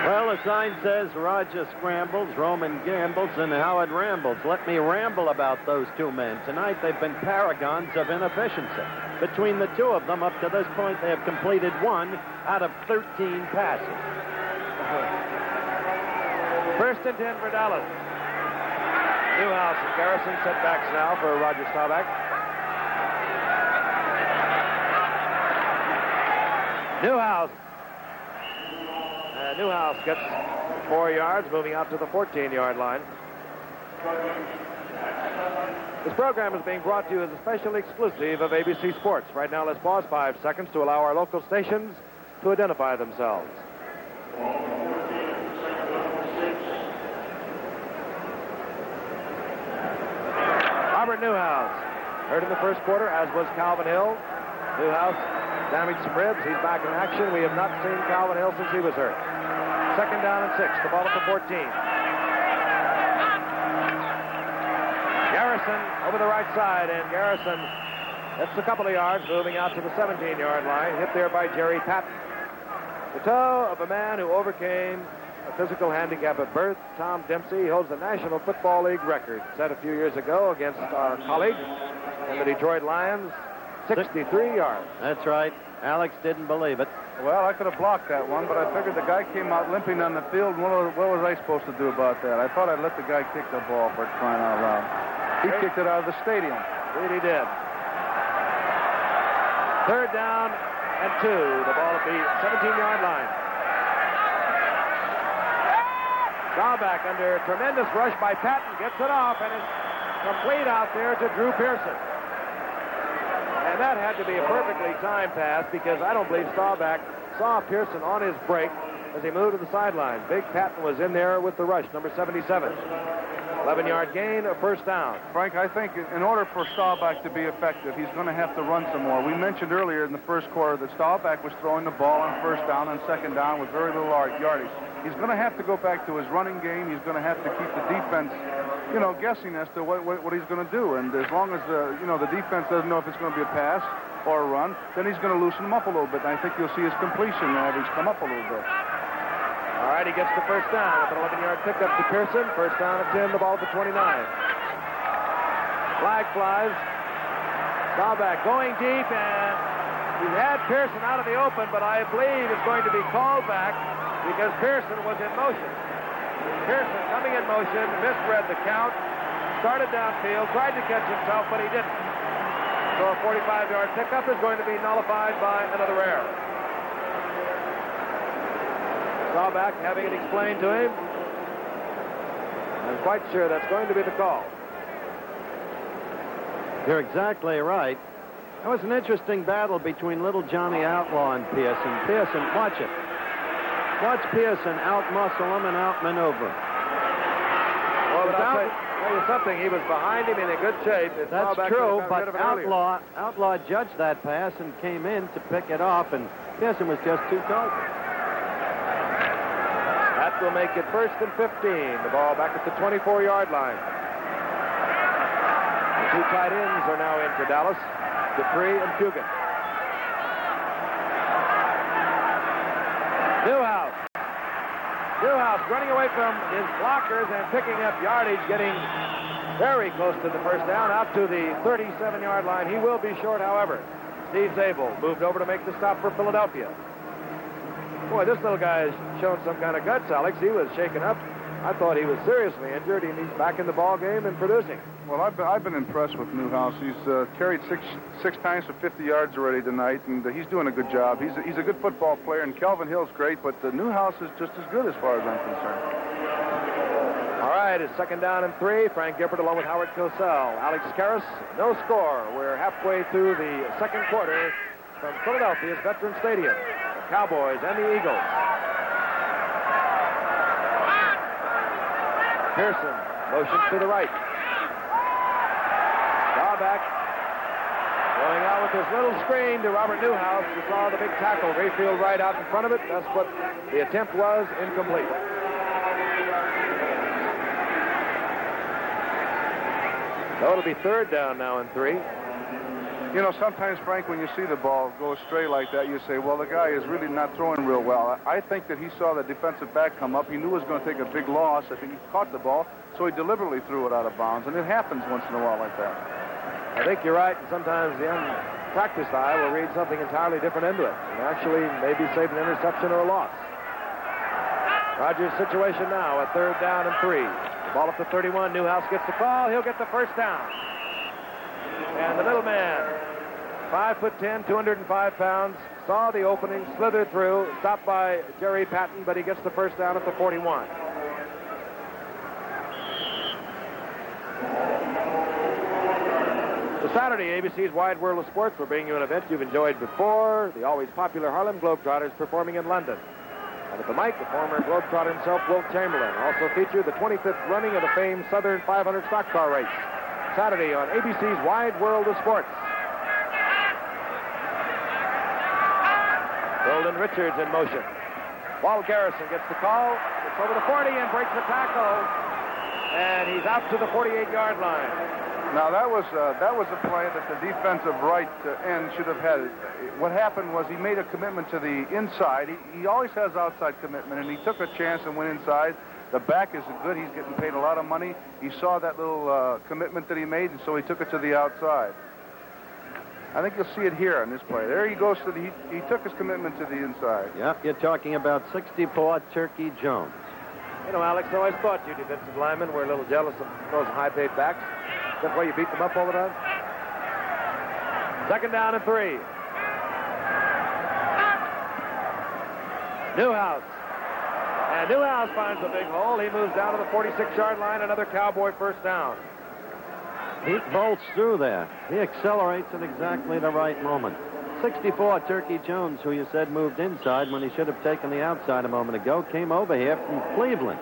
Well, the sign says Roger scrambles, Roman gambles, and Howard rambles. Let me ramble about those 2 men. Tonight they've been paragons of inefficiency. Between the 2 of them, up to this point, they have completed 1 out of 13 passes. First and 10 for Dallas. Newhouse and Garrison setbacks now for Roger Staubach. Newhouse. Newhouse gets 4 yards, moving out to the 14-yard line. This program is being brought to you as a special exclusive of ABC Sports. Right now, let's pause 5 seconds to allow our local stations to identify themselves. Robert Newhouse, hurt in the first quarter, as was Calvin Hill. Newhouse damaged some ribs. He's back in action. We have not seen Calvin Hill since he was hurt. Second down and 6. The ball at the 14. Garrison over the right side, and Garrison gets a couple of yards, moving out to the 17-yard line. Hit there by Jerry Patton. The toe of a man who overcame a physical handicap at birth. Tom Dempsey holds the National Football League record set a few years ago against our colleague and the Detroit Lions, 63 yards. That's right. Alex didn't believe it. Well, I could have blocked that one, but I figured the guy came out limping on the field. What was I supposed to do about that? I thought I'd let the guy kick the ball for crying out loud. He kicked it out of the stadium. Indeed he did. Third down and 2. The ball at the 17-yard line. Staubach under tremendous rush by Patton. Gets it off, and it's complete out there to Drew Pearson. And that had to be a perfectly timed pass because I don't believe Staubach saw Pearson on his break as he moved to the sideline. Big Patton was in there with the rush, number 77. 11-yard gain, a first down. Frank, I think in order for Staubach to be effective, he's going to have to run some more. We mentioned earlier in the first quarter that Staubach was throwing the ball on first down and second down with very little yardage. He's going to have to go back to his running game. He's going to have to keep the defense, guessing as to what he's going to do. And as long as, the defense doesn't know if it's going to be a pass or a run, then he's going to loosen him up a little bit. And I think you'll see his completion average come up a little bit. All right, he gets the first down with an 11-yard pickup to Pearson. First down at 10, the ball at the 29. Flag flies. Staubach going deep, and he had Pearson out of the open, but I believe it's going to be called back because Pearson was in motion. Pearson coming in motion, misread the count, started downfield, tried to catch himself, but he didn't. So a 45-yard pickup is going to be nullified by another error. Staubach having it explained to him. I'm quite sure that's going to be the call. You're exactly right. That was an interesting battle between little Johnny Outlaw and Pearson. Pearson, watch it. Watch Pearson out-muscle him and out-maneuver. Well, but I'll tell you something. He was behind him in a good shape. That's true, but Outlaw judged that pass and came in to pick it off, and Pearson was just too tall. That will make it 1st and 15. The ball back at the 24-yard line. The two tight ends are now in for Dallas, Dupree and Cugin. Newhouse running away from his blockers and picking up yardage, getting very close to the first down, out to the 37-yard line. He will be short, however. Steve Zabel moved over to make the stop for Philadelphia. Boy, this little guy has shown some kind of guts, Alex. He was shaken up. I thought he was seriously injured, and he's back in the ball game and producing. Well, I've been impressed with Newhouse. He's carried six times for 50 yards already tonight, and he's doing a good job. He's a good football player, and Kelvin Hill's great, but Newhouse is just as good as far as I'm concerned. All right, it's 2nd down and 3. Frank Gifford along with Howard Cosell. Alex Karras, no score. We're halfway through the second quarter from Philadelphia's Veterans Stadium. The Cowboys and the Eagles. Pearson motions to the right. Staubach going out with his little screen to Robert Newhouse. You saw the big tackle, Rayfield right out in front of it. That's what the attempt was, incomplete. So it'll be 3rd down now and 3. Sometimes, Frank, when you see the ball go astray like that, you say, well, the guy is really not throwing real well. I think that he saw the defensive back come up. He knew he was going to take a big loss. I think he caught the ball, so he deliberately threw it out of bounds, and it happens once in a while like that. I think you're right, and sometimes the unpracticed eye will read something entirely different into it, and actually maybe save an interception or a loss. Rodgers' situation now at 3rd down and 3. The ball up to 31. Newhouse gets the call. He'll get the first down. And the little man, 5'10", 205 pounds, saw the opening, slithered through, stopped by Jerry Patton, but he gets the first down at the 41. So Saturday, ABC's Wide World of Sports will bring you an event you've enjoyed before, the always popular Harlem Globetrotters performing in London. And at the mic, the former Globetrotter himself, Wilt Chamberlain, also featured the 25th running of the famed Southern 500 stock car race. Saturday on ABC's Wide World of Sports. Golden Richards in motion. Walt Garrison gets the call. It's over the 40 and breaks the tackle. And he's out to the 48-yard line. Now, that was a play that the defensive right end should have had. What happened was he made a commitment to the inside. He always has outside commitment, and he took a chance and went inside. The back is good. He's getting paid a lot of money. He saw that little commitment that he made, and so he took it to the outside. I think you'll see it here on this play. There he goes he took his commitment to the inside. Yep, you're talking about 64 Turkey Jones. You know, Alex, I always thought you defensive linemen were a little jealous of those high-paid backs. That's why you beat them up all the time. Second down and 3. Newhouse. And Newhouse finds a big hole. He moves down to the 46-yard line. Another Cowboy first down. He bolts through there. He accelerates at exactly the right moment. 64 Turkey Jones, who you said moved inside when he should have taken the outside a moment ago, came over here from Cleveland.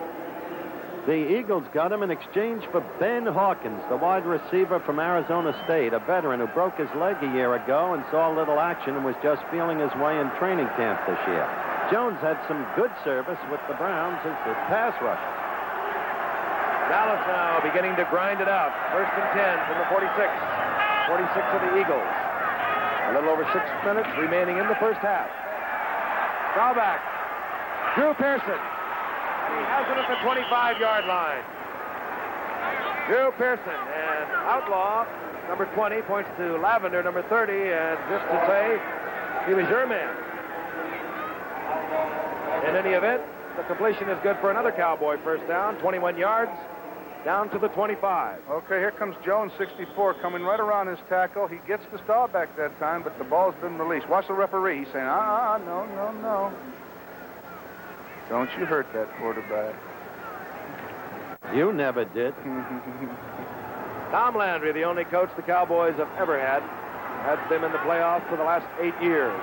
The Eagles got him in exchange for Ben Hawkins, the wide receiver from Arizona State, a veteran who broke his leg a year ago and saw little action and was just feeling his way in training camp this year. Jones had some good service with the Browns as the pass rusher. Dallas now beginning to grind it out. First and 10 from the 46. 46 of the Eagles. A little over 6 minutes remaining in the first half. Foul back. Drew Pearson. He has it at the 25-yard line. Drew Pearson and Outlaw, number 20, points to Lavender, number 30, and just to say he was your man. In any event, the completion is good for another Cowboy first down, 21 yards, down to the 25. Okay, here comes Jones, 64, coming right around his tackle. He gets the star back that time, but the ball's been released. Watch the referee. He's saying, no. Don't you hurt that quarterback. You never did. Tom Landry, the only coach the Cowboys have ever had them in the playoffs for the last 8 years.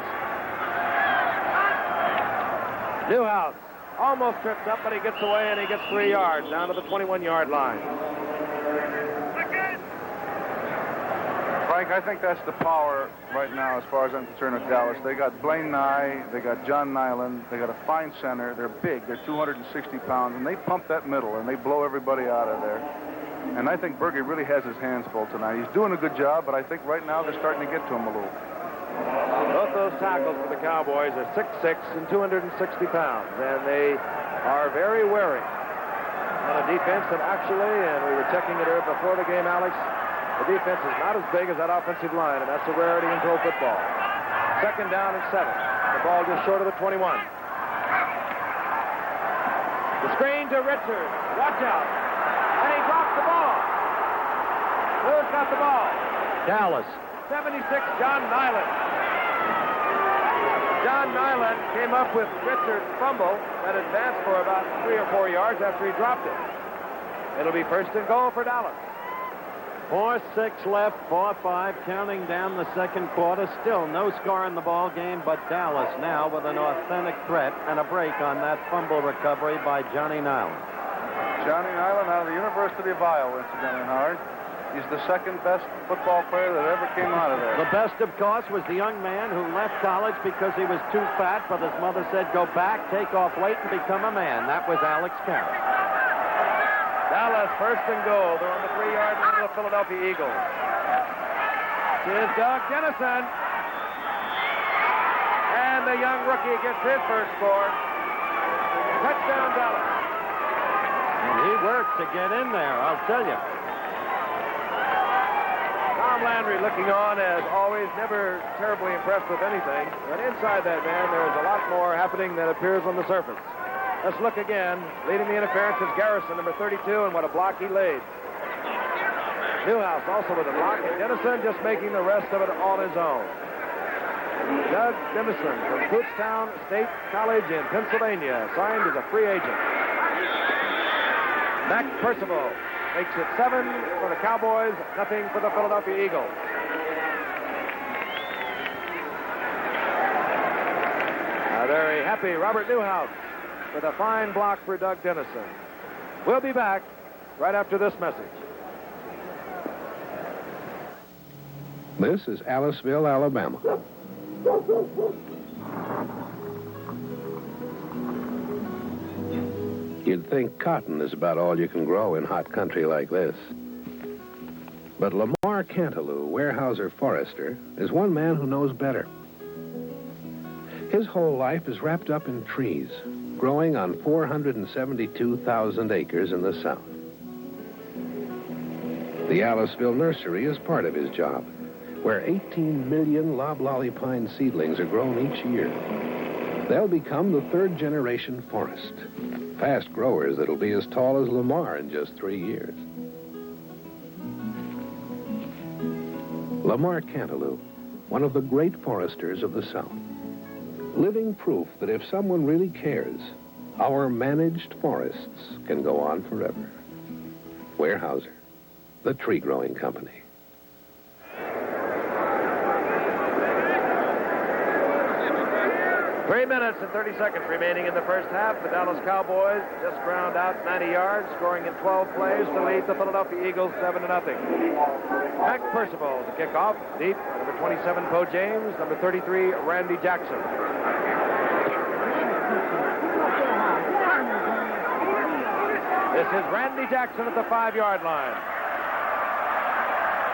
Newhouse almost trips up, but he gets away, and he gets 3 yards down to the 21-yard line. Frank, I think that's the power right now as far as I'm concerned with Dallas. They got Blaine Nye, they got John Nyland, they got a fine center. They're big, they're 260 pounds, and they pump that middle, and they blow everybody out of there. And I think Berge really has his hands full tonight. He's doing a good job, but I think right now they're starting to get to him a little. Both those tackles for the Cowboys are 6'6" and 260 pounds, and they are very wary on a defense that actually, and we were checking it before the game, Alex, the defense is not as big as that offensive line, and that's a rarity in pro football. Second down and 7. The ball just short of the 21. The screen to Richards. Watch out. And he dropped the ball. Who's got the ball? Dallas. 76, John Nyland. John Nyland came up with Richards' fumble that advanced for about 3 or 4 yards after he dropped it. It'll be first and goal for Dallas. 4-6 left, 4-5, counting down the second quarter. Still no score in the ball game, but Dallas now with an authentic threat and a break on that fumble recovery by Johnny Nyland. Johnny Nyland out of the University of Iowa, incidentally, Howard. He's the second best football player that ever came out of there. The best, of course, was the young man who left college because he was too fat, but his mother said, go back, take off weight, and become a man. That was Alex Carey. Dallas first and goal. They're on the 3-yard line of the Philadelphia Eagles. Here's Doug Dennison. And the young rookie gets his first score. Touchdown, Dallas. And he worked to get in there, I'll tell you. Tom Landry looking on as always, never terribly impressed with anything. But inside that man, there's a lot more happening than appears on the surface. Let's look again. Leading the interference is Garrison, number 32, and what a block he laid. Newhouse also with a block, and Dennison just making the rest of it on his own. Doug Dennison from Kutztown State College in Pennsylvania, signed as a free agent. Mac Percival makes it 7 for the Cowboys, nothing for the Philadelphia Eagles. A very happy Robert Newhouse with a fine block for Doug Dennison. We'll be back right after this message. This is Aliceville, Alabama. You'd think cotton is about all you can grow in hot country like this. But Lamar Cantalou, Weyerhaeuser Forester, is one man who knows better. His whole life is wrapped up in trees, growing on 472,000 acres in the South. The Aliceville Nursery is part of his job, where 18 million loblolly pine seedlings are grown each year. They'll become the third-generation forest. Fast growers that'll be as tall as Lamar in just 3 years. Lamar Cantalou, one of the great foresters of the South. Living proof that if someone really cares, our managed forests can go on forever. Weyerhaeuser, the tree-growing company. 3 minutes and 30 seconds remaining in the first half. The Dallas Cowboys just ground out 90 yards, scoring in 12 plays to lead the Philadelphia Eagles 7-0. Mac Percival to kick off. Deep, number 27, Bo James. Number 33, Randy Jackson. This is Randy Jackson at the 5-yard line.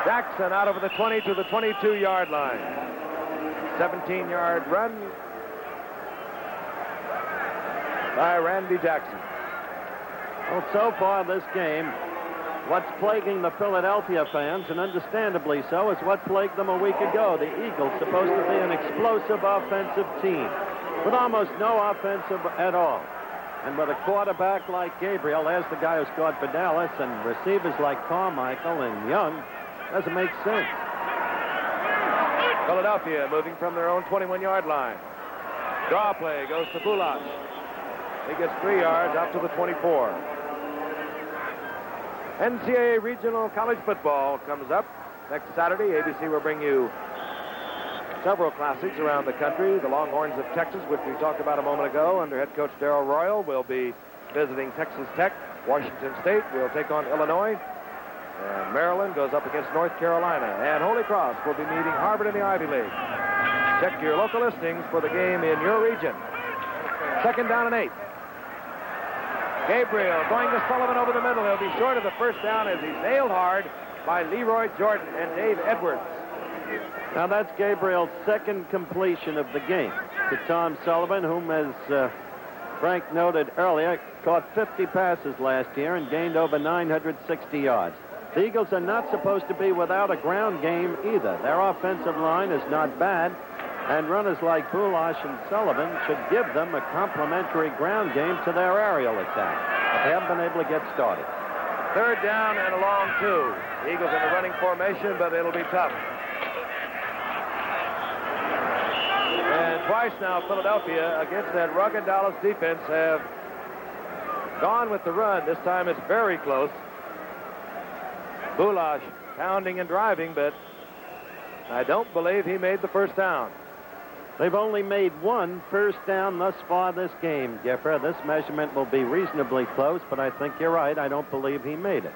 Jackson out over the 20 to the 22-yard line. 17-yard run by Randy Jackson. Well, so far this game, what's plaguing the Philadelphia fans, and understandably so, is what plagued them a week ago. The Eagles supposed to be an explosive offensive team with almost no offensive at all. And with a quarterback like Gabriel, there's the guy who scored for Dallas, and receivers like Carmichael and Young, doesn't make sense. Philadelphia moving from their own 21-yard line. Draw play goes to Bulash. He gets 3 yards out to the 24. NCAA Regional College Football comes up next Saturday. ABC will bring you several classics around the country. The Longhorns of Texas, which we talked about a moment ago, under head coach Darrell Royal, will be visiting Texas Tech. Washington State will take on Illinois. And Maryland goes up against North Carolina. And Holy Cross will be meeting Harvard in the Ivy League. Check your local listings for the game in your region. 2nd down and 8. Gabriel going to Sullivan over the middle. He'll be short of the first down as he's nailed hard by Leroy Jordan and Dave Edwards. Now that's Gabriel's second completion of the game to Tom Sullivan, whom, as Frank noted earlier, caught 50 passes last year and gained over 960 yards. The Eagles are not supposed to be without a ground game either. Their offensive line is not bad, and runners like Bulash and Sullivan should give them a complementary ground game to their aerial attack. But they haven't been able to get started. 3rd down and a long 2. The Eagles in the running formation, but it'll be tough. And twice now, Philadelphia, against that rugged Dallas defense, have gone with the run. This time it's very close. Bulash pounding and driving, but I don't believe he made the first down. They've only made one first down thus far this game, Giffer. This measurement will be reasonably close, but I think you're right. I don't believe he made it.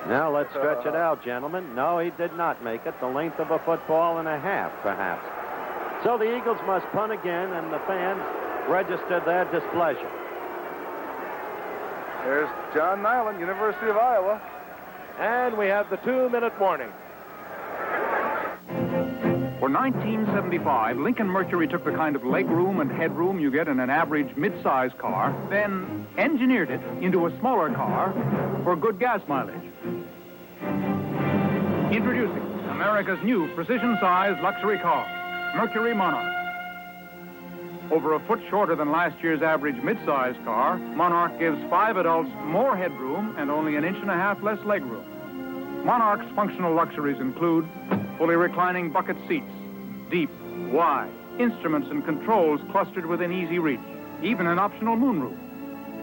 Now let's stretch it out, gentlemen. No, he did not make it. The length of a football and a half, perhaps. So the Eagles must punt again, and the fans registered their displeasure. There's John Nyland, University of Iowa. And we have the 2-minute warning. For 1975, Lincoln Mercury took the kind of legroom and headroom you get in an average mid-size car, then engineered it into a smaller car for good gas mileage. Introducing America's new precision-sized luxury car, Mercury Monarch. Over a foot shorter than last year's average mid-size car, Monarch gives 5 adults more headroom and only 1.5 inches less legroom. Monarch's functional luxuries include fully reclining bucket seats, deep, wide, instruments and controls clustered within easy reach, even an optional moonroof.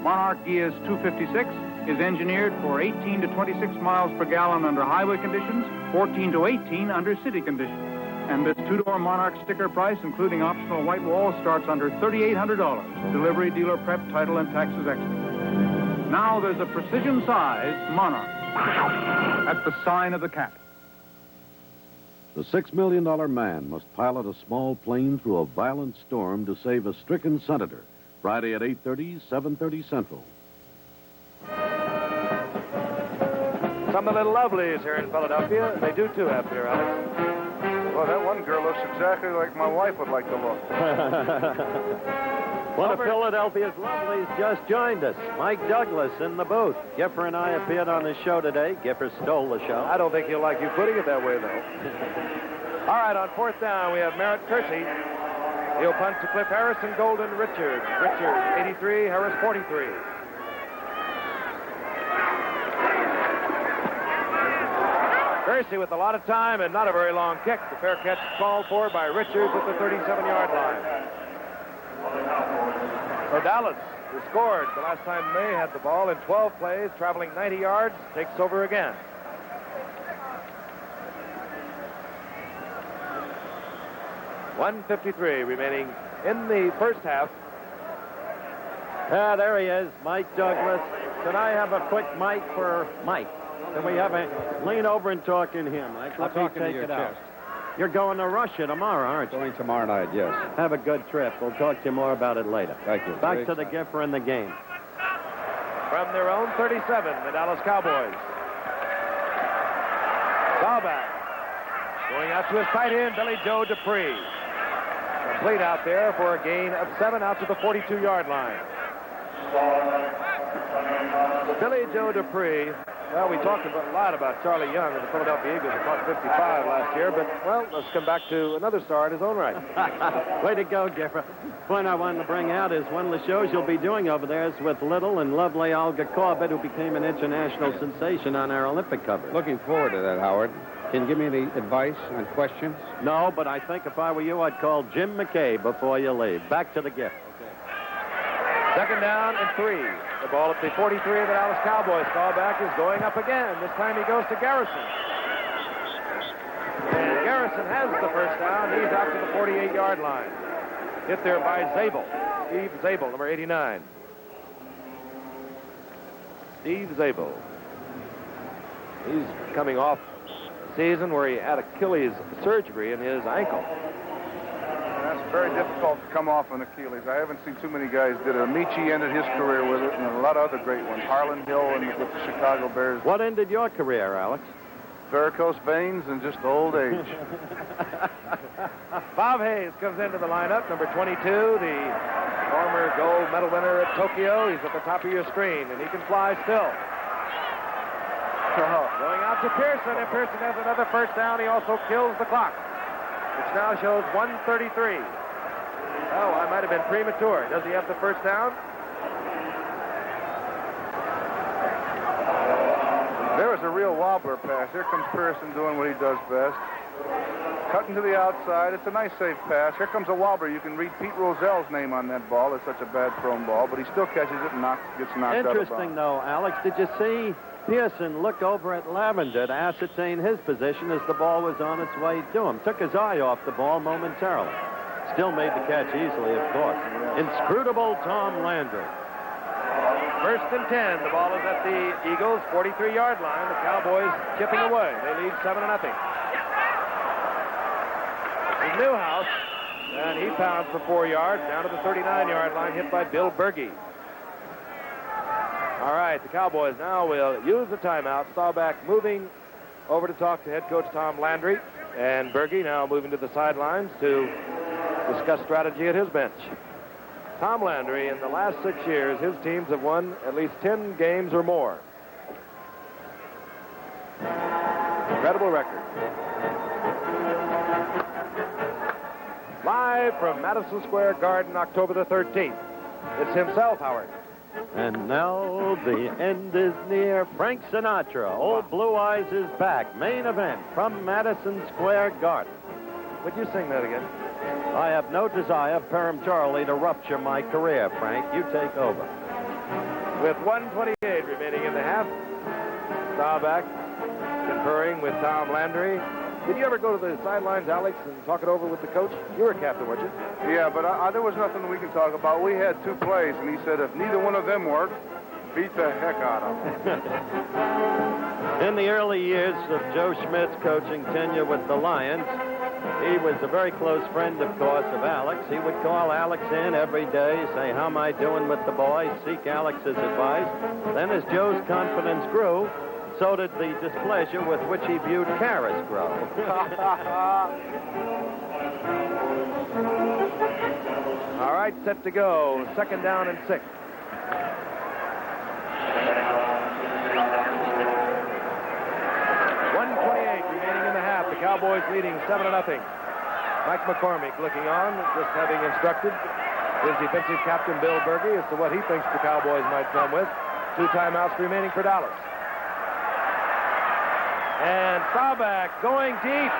Monarch ES 256 is engineered for 18 to 26 miles per gallon under highway conditions, 14 to 18 under city conditions. And this 2-door Monarch sticker price, including optional white walls, starts under $3,800. Delivery, dealer prep, title, and taxes extra. Now there's a precision-sized Monarch at the sign of the cat. The $6 million man must pilot a small plane through a violent storm to save a stricken senator. Friday at 8:30, 7:30 Central. Some of the little lovelies here in Philadelphia, they do too have beer, Alex. Well, that one girl looks exactly like my wife would like to look. One of Philadelphia's lovelies just joined us. Mike Douglas in the booth. Giffer and I appeared on his show today. Giffer stole the show. I don't think he'll like you putting it that way, though. All right, on fourth down, we have Merritt Kersey. He'll punt to Cliff Harrison, Golden, Richards. Richards, 83, Harris, 43. Kersey with a lot of time and not a very long kick. The fair catch called for by Richards at the 37-yard line. So Dallas, who scored the last time they had the ball in 12 plays, traveling 90 yards, takes over again. $1:53 remaining in the first half. There he is, Mike Douglas. Can I have a quick mic for Mike? Can we have a lean over and talk in here, Mike? Let me take it out. You're going to Russia tomorrow, aren't you? Going tomorrow night, yes. Have a good trip. We'll talk to you more about it later. Thank you. Back to the Giffer and the game. From their own 37, the Dallas Cowboys. Callback. Going out to his tight end, Billy Joe Dupree. Complete out there for a gain of 7 out to the 42-yard line. Billy Joe Dupree. Well, we talked a lot about Charlie Young of the Philadelphia Eagles, who caught 55 last year, but, well, let's come back to another star in his own right. Way to go, Giffer. Point I wanted to bring out is one of the shows you'll be doing over there is with little and lovely Olga Corbett, who became an international sensation on our Olympic coverage. Looking forward to that, Howard. Can you give me any advice on questions? No, but I think if I were you, I'd call Jim McKay before you leave. Back to the Gift. Second down and 3. The ball at the 43 of the Dallas Cowboys. Callback is going up again. This time he goes to Garrison. And Garrison has the first down. He's out to the 48-yard line. Hit there by Zabel. Steve Zabel, number 89. Steve Zabel. He's coming off a season where he had Achilles surgery in his ankle. That's very difficult to come off an Achilles. I haven't seen too many guys did it. Amici ended his career with it, and a lot of other great ones. Harlan Hill and with the Chicago Bears. What ended your career, Alex? Varicose veins and just old age. Bob Hayes comes into the lineup, number 22, the former gold medal winner at Tokyo. He's at the top of your screen, and he can fly still. Going out to Pearson, and Pearson has another first down. He also kills the clock, which now shows 1:33. Oh, I might have been premature. Does he have the first down? There was a real wobbler pass. Here comes Pearson doing what he does best. Cutting to the outside. It's a nice, safe pass. Here comes a wobbler. You can read Pete Rozell's name on that ball. It's such a bad thrown ball, but he still catches it and gets knocked out of bounds. Interesting, though, Alex. Did you see Pearson look over at Lavender to ascertain his position as the ball was on its way to him? Took his eye off the ball momentarily. Still made the catch easily, of course. Inscrutable Tom Landry. First and 10. The ball is at the Eagles' 43-yard line. The Cowboys chipping away. They lead 7-0. Newhouse, and he pounds for 4 yards down to the 39-yard line, hit by Bill Berge. All right, the Cowboys now will use the timeout. Staubach moving over to talk to head coach Tom Landry, and Berge now moving to the sidelines to discuss strategy at his bench. Tom Landry, in the last 6 years, his teams have won at least 10 games or more. Incredible record. Live from Madison Square Garden, October the 13th. It's himself, Howard. And now the end is near. Frank Sinatra, Old Blue Eyes is back. Main event from Madison Square Garden. Would you sing that again? I have no desire peremptorily to rupture my career, Frank. You take over. With 1:28 remaining in the half, Staubach conferring with Tom Landry. Did you ever go to the sidelines, Alex, and talk it over with the coach? You were a captain, weren't you? Yeah, but there was nothing we can talk about. We had 2 plays, and he said if neither one of them worked, beat the heck out of them. In the early years of Joe Schmidt's coaching tenure with the Lions, he was a very close friend, of course, of Alex. He would call Alex in every day, say, how am I doing with the boys, seek Alex's advice. Then as Joe's confidence grew, so did the displeasure with which he viewed Karras grow. All right, set to go. 2nd down and 6. Remaining in the half. The Cowboys leading 7-0. Mike McCormick looking on, just having instructed his defensive captain, Bill Berge, as to what he thinks the Cowboys might come with. 2 timeouts remaining for Dallas. And Staubach going deep.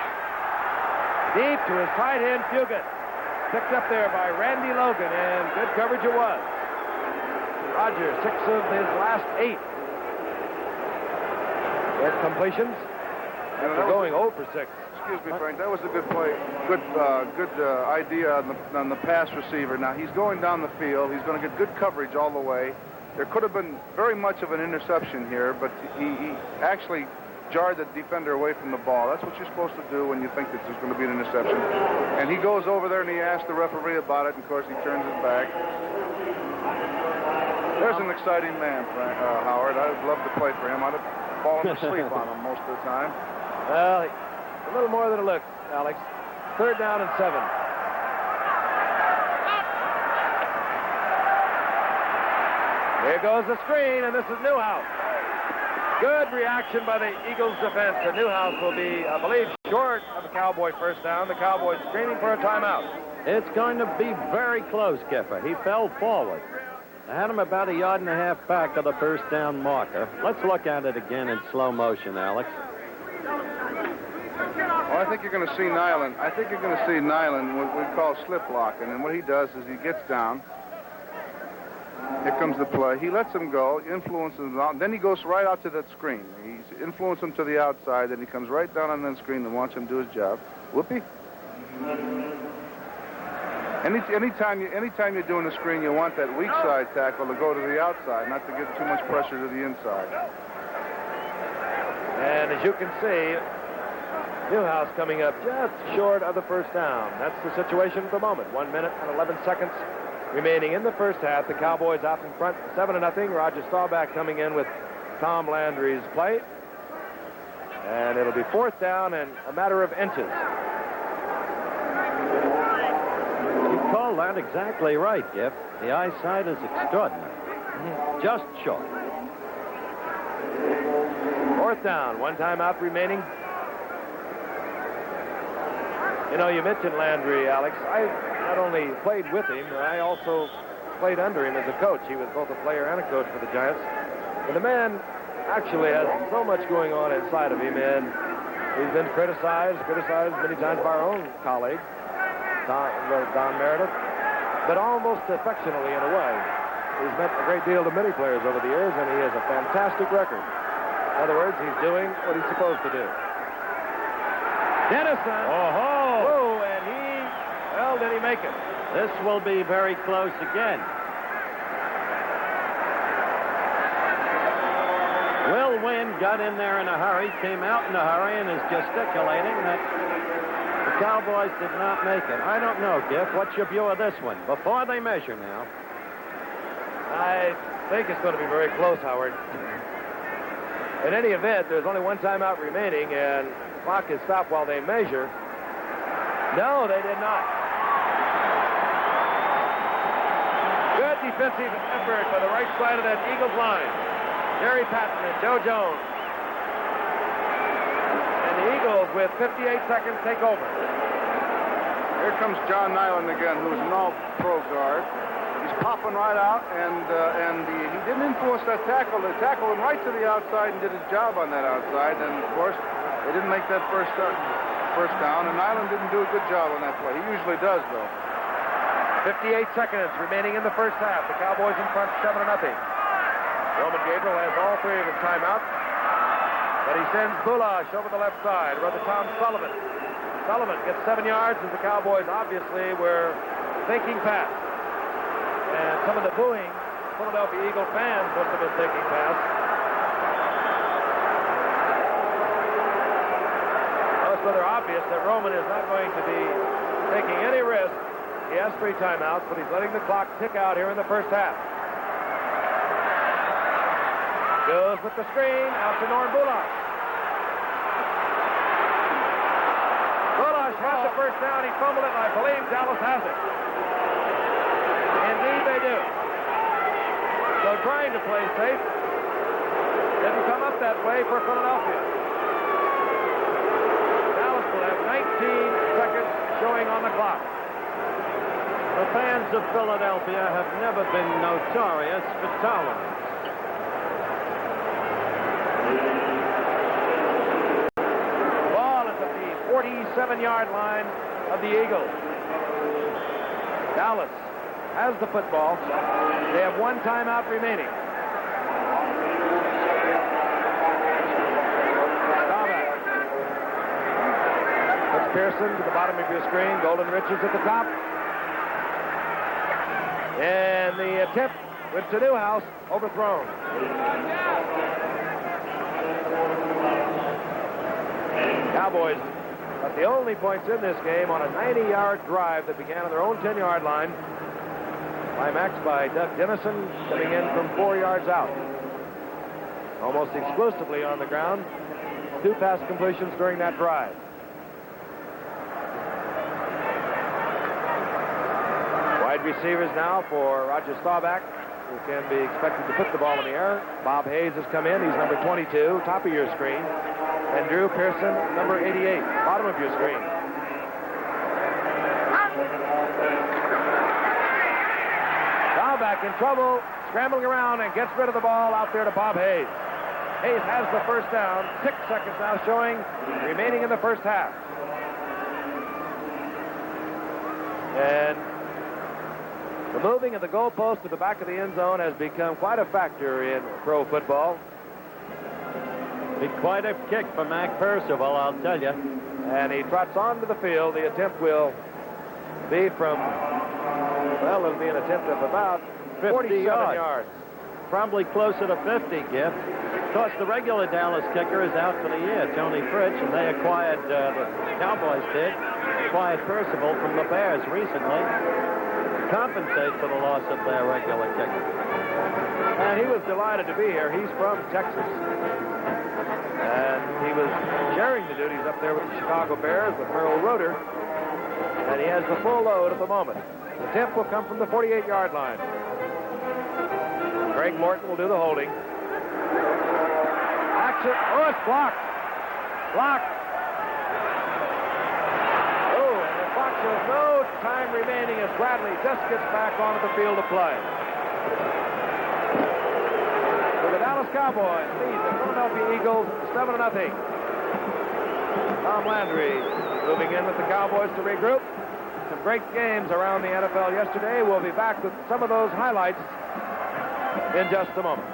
Deep to his tight end, Fugit. Picked up there by Randy Logan, and good coverage it was. Roger, 6 of his last 8. At completions. After going 0 for 6. Excuse me, Frank. That was a good play. Good idea on the pass receiver. Now, he's going down the field. He's going to get good coverage all the way. There could have been very much of an interception here, but he actually jarred the defender away from the ball. That's what you're supposed to do when you think that there's going to be an interception. And he goes over there and he asks the referee about it, and of course he turns his back. There's an exciting man, Howard. I'd love to play for him. I'd have fallen asleep on him most of the time. Well, a little more than it looks, Alex. 3rd down and 7. Here goes the screen, and this is Newhouse. Good reaction by the Eagles defense. And Newhouse will be, I believe, short of a Cowboy 1st down. The Cowboys screaming for a timeout. It's going to be very close, Kipper. He fell forward. I had him about 1.5 yards back of the 1st down marker. Let's look at it again in slow motion, Alex. Well, I think you're going to see Nyland. I think you're going to see Nyland, what we call slip locking. And what he does is he gets down. Here comes the play. He lets him go, influences him out. Then he goes right out to that screen. He's influenced him to the outside. Then he comes right down on that screen and wants him to do his job. Whoopee. Anytime you're doing a screen, you want that weak side tackle to go to the outside, not to give too much pressure to the inside. And as you can see, Newhouse coming up just short of the 1st down. That's the situation at the moment. 1 minute and 11 seconds remaining in the 1st half. The Cowboys out in front, 7-0. Roger Staubach coming in with Tom Landry's play. And it'll be 4th down and a matter of inches. You call that exactly right, Giff. The eyesight is extraordinary. Just short. 4th down, 1 timeout remaining. You know, you mentioned Landry, Alex. I not only played with him, I also played under him as a coach. He was both a player and a coach for the Giants. And the man actually has so much going on inside of him, and he's been criticized many times by our own colleague, Don Meredith, but almost affectionately in a way. He's meant a great deal to many players over the years, and he has a fantastic record. In other words, he's doing what he's supposed to do. Dennison. Oh, and did he make it? This will be very close again. Will Wynn got in there in a hurry, came out in a hurry, and is gesticulating that the Cowboys did not make it. I don't know, Giff. What's your view of this one? Before they measure now. I think it's going to be very close, Howard. In any event, there's only 1 timeout remaining, and the clock is stopped while they measure. No, they did not. Good defensive effort by the right side of that Eagles line. Jerry Patton and Joe Jones. And the Eagles, with 58 seconds, take over. Here comes John Nyland again, who's an all-pro guard. He's popping right out, and he didn't influence that tackle. The tackle went right to the outside and did his job on that outside. And, of course, they didn't make that first down, and Nyland didn't do a good job on that play. He usually does, though. 58 seconds remaining in the 1st half. The Cowboys in front, 7-0. Roman Gabriel has all 3 of his timeouts, but he sends Bulash over the left side. Brother Tom Sullivan. Sullivan gets 7 yards as the Cowboys obviously were thinking pass. And some of the booing Philadelphia Eagle fans must have been thinking pass. Well, it's rather obvious that Roman is not going to be taking any risk. He has 3 timeouts, but he's letting the clock tick out here in the 1st half. Goes with the screen, out to Norm Bulash. Bulash has the first down. He fumbled it, and I believe Dallas has it. Indeed, they do. So trying to play safe didn't come up that way for Philadelphia. Dallas will have 19 seconds showing on the clock. The fans of Philadelphia have never been notorious for tolerance. The ball is at the 47-yard line of the Eagles. Dallas has the football. They have one timeout remaining. Puts Pearson to the bottom of your screen. Golden Richards at the top. And the attempt went to Newhouse, overthrown. Cowboys got the only points in this game on a 90-yard drive that began on their own 10-yard line. Climaxed by Doug Dennison coming in from 4 yards out. Almost exclusively on the ground. 2 pass completions during that drive. Wide receivers now for Roger Staubach, who can be expected to put the ball in the air. Bob Hayes has come in. He's number 22, top of your screen. And Drew Pearson, number 88, bottom of your screen. Staubach in trouble, scrambling around and gets rid of the ball out there to Bob Hayes. Hayes has the first down. 6 seconds now showing remaining in the first half. And the moving of the goalpost to the back of the end zone has become quite a factor in pro football. Be quite a kick for Mac Percival, I'll tell you. And he trots onto the field. The attempt will be from, well, it'll be an attempt of about 47 yards. Probably closer to 50, Giff. Of course, the regular Dallas kicker is out for the year, Tony Fritsch, and they acquired, the Cowboys did, acquired Percival from the Bears recently to compensate for the loss of their regular kicker. And he was delighted to be here. He's from Texas. And he was sharing the duties up there with the Chicago Bears with Merle Roeder. And he has the full load at the moment. The attempt will come from the 48-yard line. Greg Morton will do the holding. Action. Oh, it's blocked. Blocked. Oh, and the clock shows no time remaining as Bradley just gets back onto the field of play. So the Dallas Cowboys lead the Philadelphia Eagles 7-0. Tom Landry moving in with the Cowboys to regroup. Some great games around the NFL yesterday. We'll be back with some of those highlights in just a moment.